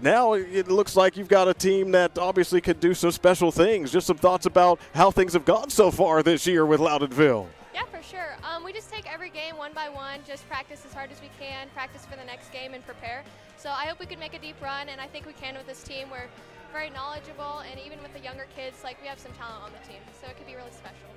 now it looks like you've got a team that obviously could do some special things. Just some thoughts about how things have gone so far this year with Loudonville. Yeah, for sure. We just take every game one by one, just practice as hard as we can, practice for the next game, and prepare. So I hope we can make a deep run, and I think we can with this team. We're very knowledgeable, and even with the younger kids, like, we have some talent on the team, so it could be really special.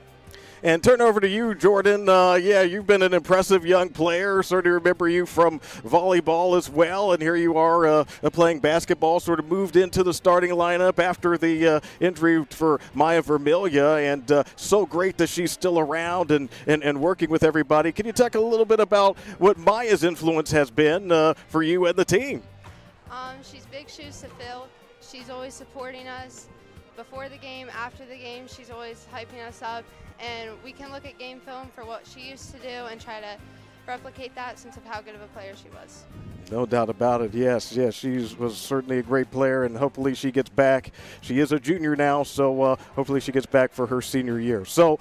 And turn over to you, Jordan. Yeah, you've been an impressive young player. Certainly remember you from volleyball as well. And here you are playing basketball, sort of moved into the starting lineup after the injury for Maya Vermilia. And so great that she's still around and working with everybody. Can you talk a little bit about what Maya's influence has been for you and the team? She's big shoes to fill. She's always supporting us. Before the game, after the game, she's always hyping us up. And we can look at game film for what she used to do and try to replicate that since of how good of a player she was. No doubt about it. Yes, she was certainly a great player, and hopefully she gets back. She is a junior now, so hopefully she gets back for her senior year. So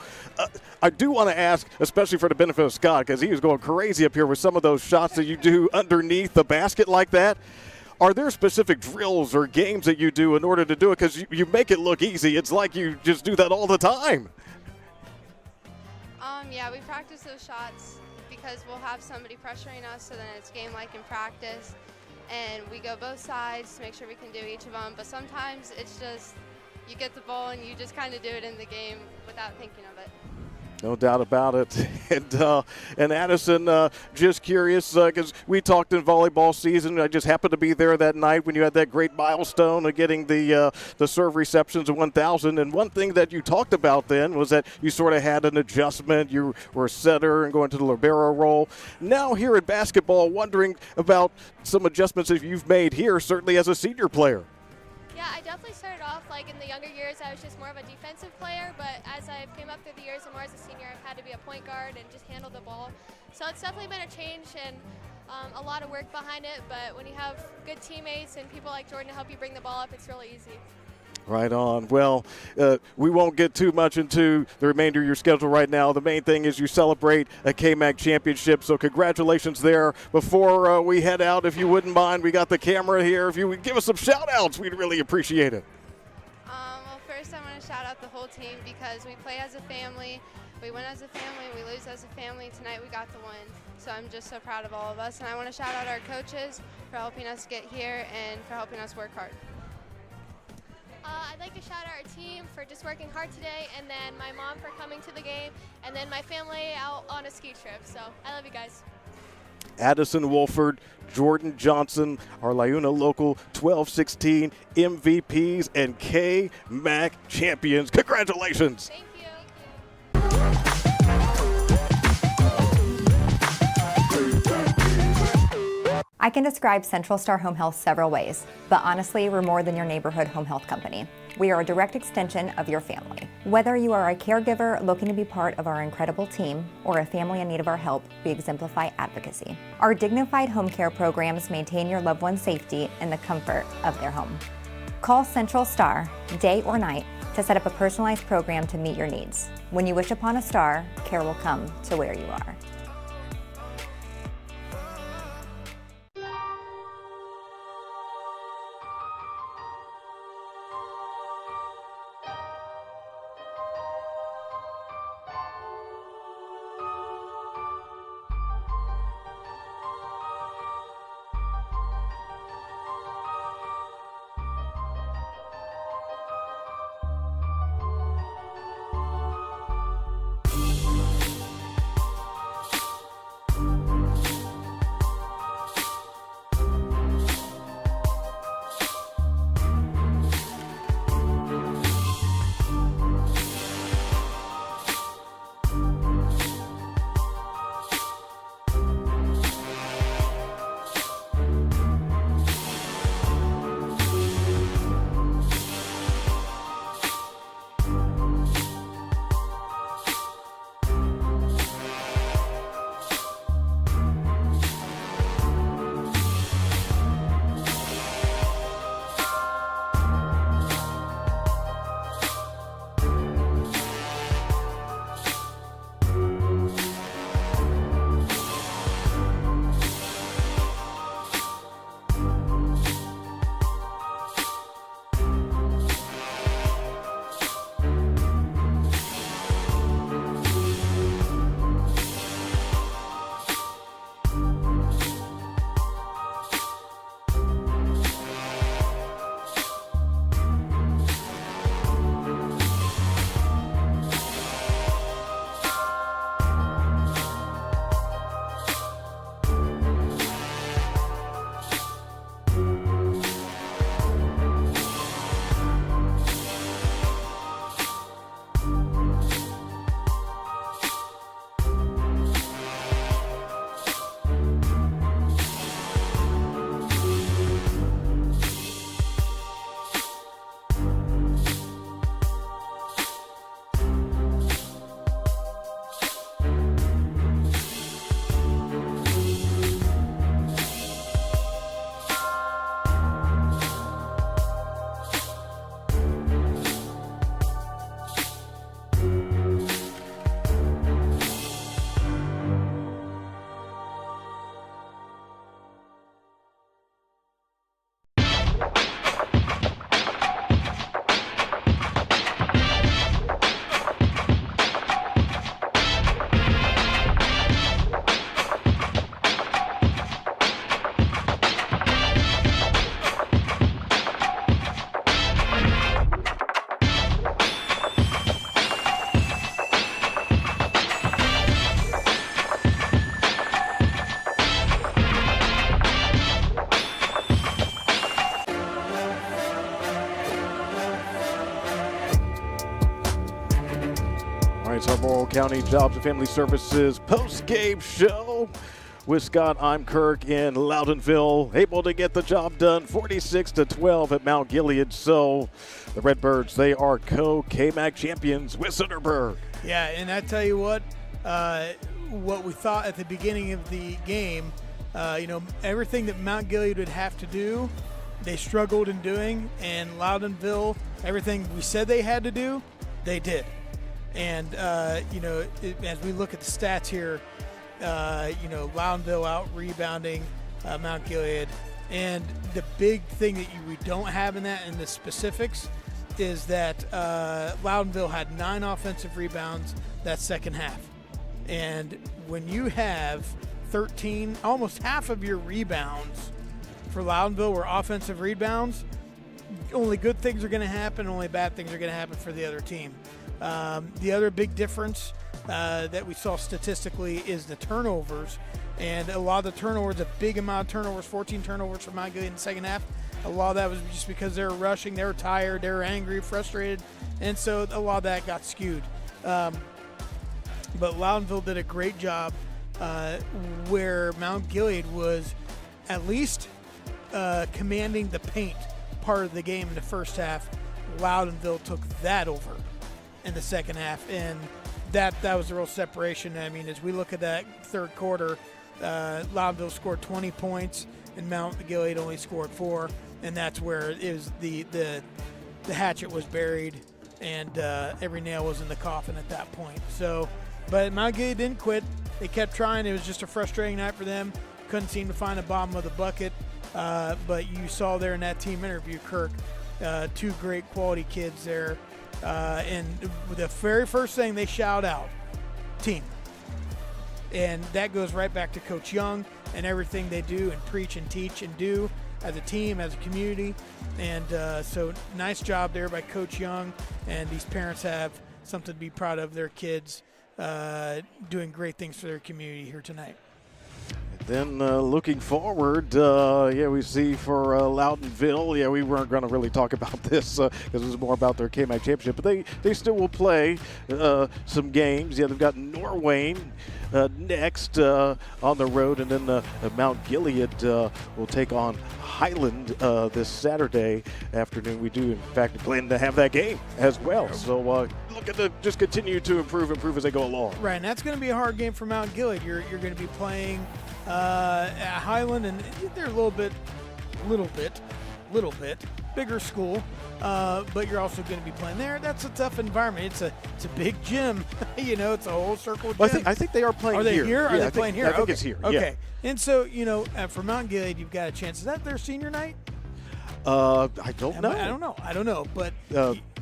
I do want to ask, especially for the benefit of Scott, because he was going crazy up here with some of those shots that you do underneath the basket like that. Are there specific drills or games that you do in order to do it? Because you make it look easy. It's like you just do that all the time. Yeah, we practice those shots because we'll have somebody pressuring us, so then it's game-like in practice. And we go both sides to make sure we can do each of them. But sometimes it's just you get the ball and you just kind of do it in the game without thinking of it. No doubt about it. And Addison, just curious, because we talked in volleyball season. I just happened to be there that night when you had that great milestone of getting the serve receptions of 1,000. And one thing that you talked about then was that you sort of had an adjustment. You were a setter and going to the libero role. Now here at basketball, wondering about some adjustments that you've made here, certainly as a senior player. Yeah, I definitely started off, like, in the younger years, I was just more of a defensive player, but as I came up through the years and more as a senior, I've had to be a point guard and just handle the ball. So it's definitely been a change and a lot of work behind it, but when you have good teammates and people like Jordan to help you bring the ball up, it's really easy. Right on. Well, we won't get too much into the remainder of your schedule right now. The main thing is you celebrate a KMAC championship, so congratulations there. Before we head out, if you wouldn't mind, we got the camera here. If you would give us some shout-outs, we'd really appreciate it. Well, first I want to shout out the whole team because we play as a family. We win as a family, we lose as a family. Tonight we got the win, so I'm just so proud of all of us. And I want to shout out our coaches for helping us get here and for helping us work hard. I'd like to shout out our team for just working hard today, and then my mom for coming to the game, and then my family out on a ski trip. So I love you guys. Addison Wolford, Jordan Johnson, our LiUNA local 12-16 MVPs and KMAC champions. Congratulations. Thank you. I can describe Central Star Home Health several ways, but honestly, we're more than your neighborhood home health company. We are a direct extension of your family. Whether you are a caregiver looking to be part of our incredible team or a family in need of our help, we exemplify advocacy. Our dignified home care programs maintain your loved one's safety in the comfort of their home. Call Central Star, day or night, to set up a personalized program to meet your needs. When you wish upon a star, care will come to where you are. County Jobs and Family Services post-game show. With Scott, I'm Kirk in Loudonville, able to get the job done 46-12 at Mount Gilead. So the Redbirds, they are KMAC champions with Centerburg. Yeah, and I tell you what we thought at the beginning of the game, everything that Mount Gilead would have to do, they struggled in doing, and Loudonville, everything we said they had to do, they did. And, as we look at the stats here, Loudonville out rebounding Mount Gilead. And the big thing that we don't have in the specifics is that Loudonville had 9 offensive rebounds that second half. And when you have 13, almost half of your rebounds for Loudonville were offensive rebounds, only good things are going to happen, only bad things are going to happen for the other team. The other big difference that we saw statistically is the turnovers. And a lot of the turnovers, a big amount of turnovers, 14 turnovers for Mount Gilead in the second half. A lot of that was just because they were rushing, they were tired, they were angry, frustrated, and so a lot of that got skewed. But Loudonville did a great job where Mount Gilead was at least commanding the paint part of the game in the first half. Loudonville took that over in the second half, and that was the real separation. I mean, as we look at that third quarter, Loudonville scored 20 points, and Mount Gilead only scored 4, and that's where it was the hatchet was buried, and every nail was in the coffin at that point. So, but Mount Gilead didn't quit. They kept trying. It was just a frustrating night for them. Couldn't seem to find the bottom of the bucket. But you saw there in that team interview, Kirk, 2 great quality kids there. And the very first thing they shout out, team. And that goes right back to Coach Young and everything they do and preach and teach and do as a team, as a community. And so nice job there by Coach Young. And these parents have something to be proud of, their kids doing great things for their community here tonight. Then looking forward, we see for Loudonville, we weren't going to really talk about this because it was more about their KMAC championship, but they still will play some games. Yeah, they've got Norwayne next on the road, and then Mount Gilead will take on Highland this Saturday afternoon. We do, in fact, plan to have that game as well. So looking to just continue to improve as they go along. Right, and that's going to be a hard game for Mount Gilead. You're going to be playing at Highland, and they're a little bit bigger school, but you're also going to be playing there. That's a tough environment. It's a big gym. It's a whole circle of gym. I think they are playing here. Are they here? Are they playing here? I think it's here. Okay. Yeah. And so, for Mount Gilead, you've got a chance. Is that their senior night? I don't know. I don't know. But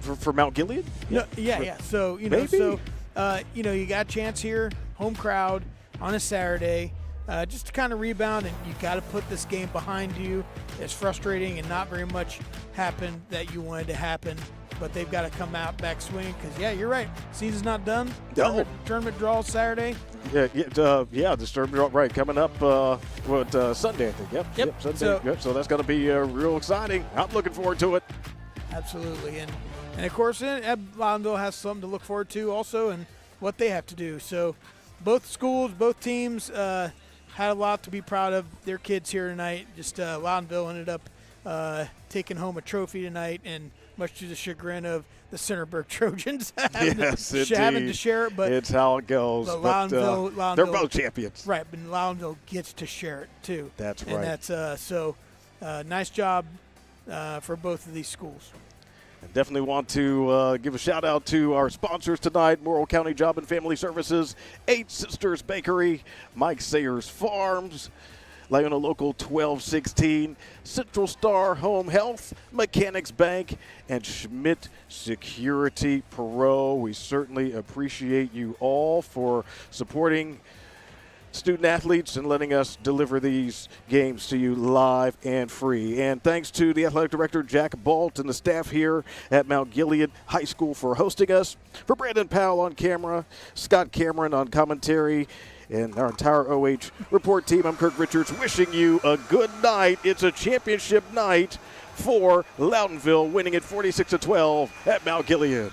for Mount Gilead? No, yeah. So, maybe. you got a chance here, home crowd on a Saturday. Just to kind of rebound, and you got to put this game behind you. It's frustrating, and not very much happened that you wanted to happen, but they've got to come out back swinging because, you're right. Season's not done. Tournament draw Saturday. The tournament draw, right, coming up Sunday, I think. Yep, Sunday. So that's going to be real exciting. I'm looking forward to it. Absolutely, and of course, Loudonville has something to look forward to also, and what they have to do. So both schools, both teams had a lot to be proud of. Their kids here tonight. Just Loudonville ended up taking home a trophy tonight, and much to the chagrin of the Centerburg Trojans having to share it. But it's how it goes. But Loudonville, they're both champions. Right, but Loudonville gets to share it too. That's right. And that's nice job for both of these schools. I definitely want to give a shout out to our sponsors tonight: Morrow County Job and Family Services, 8 Sisters Bakery, Mike Sayers Farms, LiUNA Local 1216, Central Star Home Health, Mechanics Bank, and Schmidt Security Pro. We certainly appreciate you all for supporting student athletes and letting us deliver these games to you live and free. And thanks to the athletic director, Jack Balt, and the staff here at Mount Gilead High School for hosting us. For Brandon Powell on camera, Scott Cameron on commentary, and our entire OH Report team, I'm Kirk Richards, wishing you a good night. It's a championship night for Loudonville, winning it 46-12 at Mount Gilead.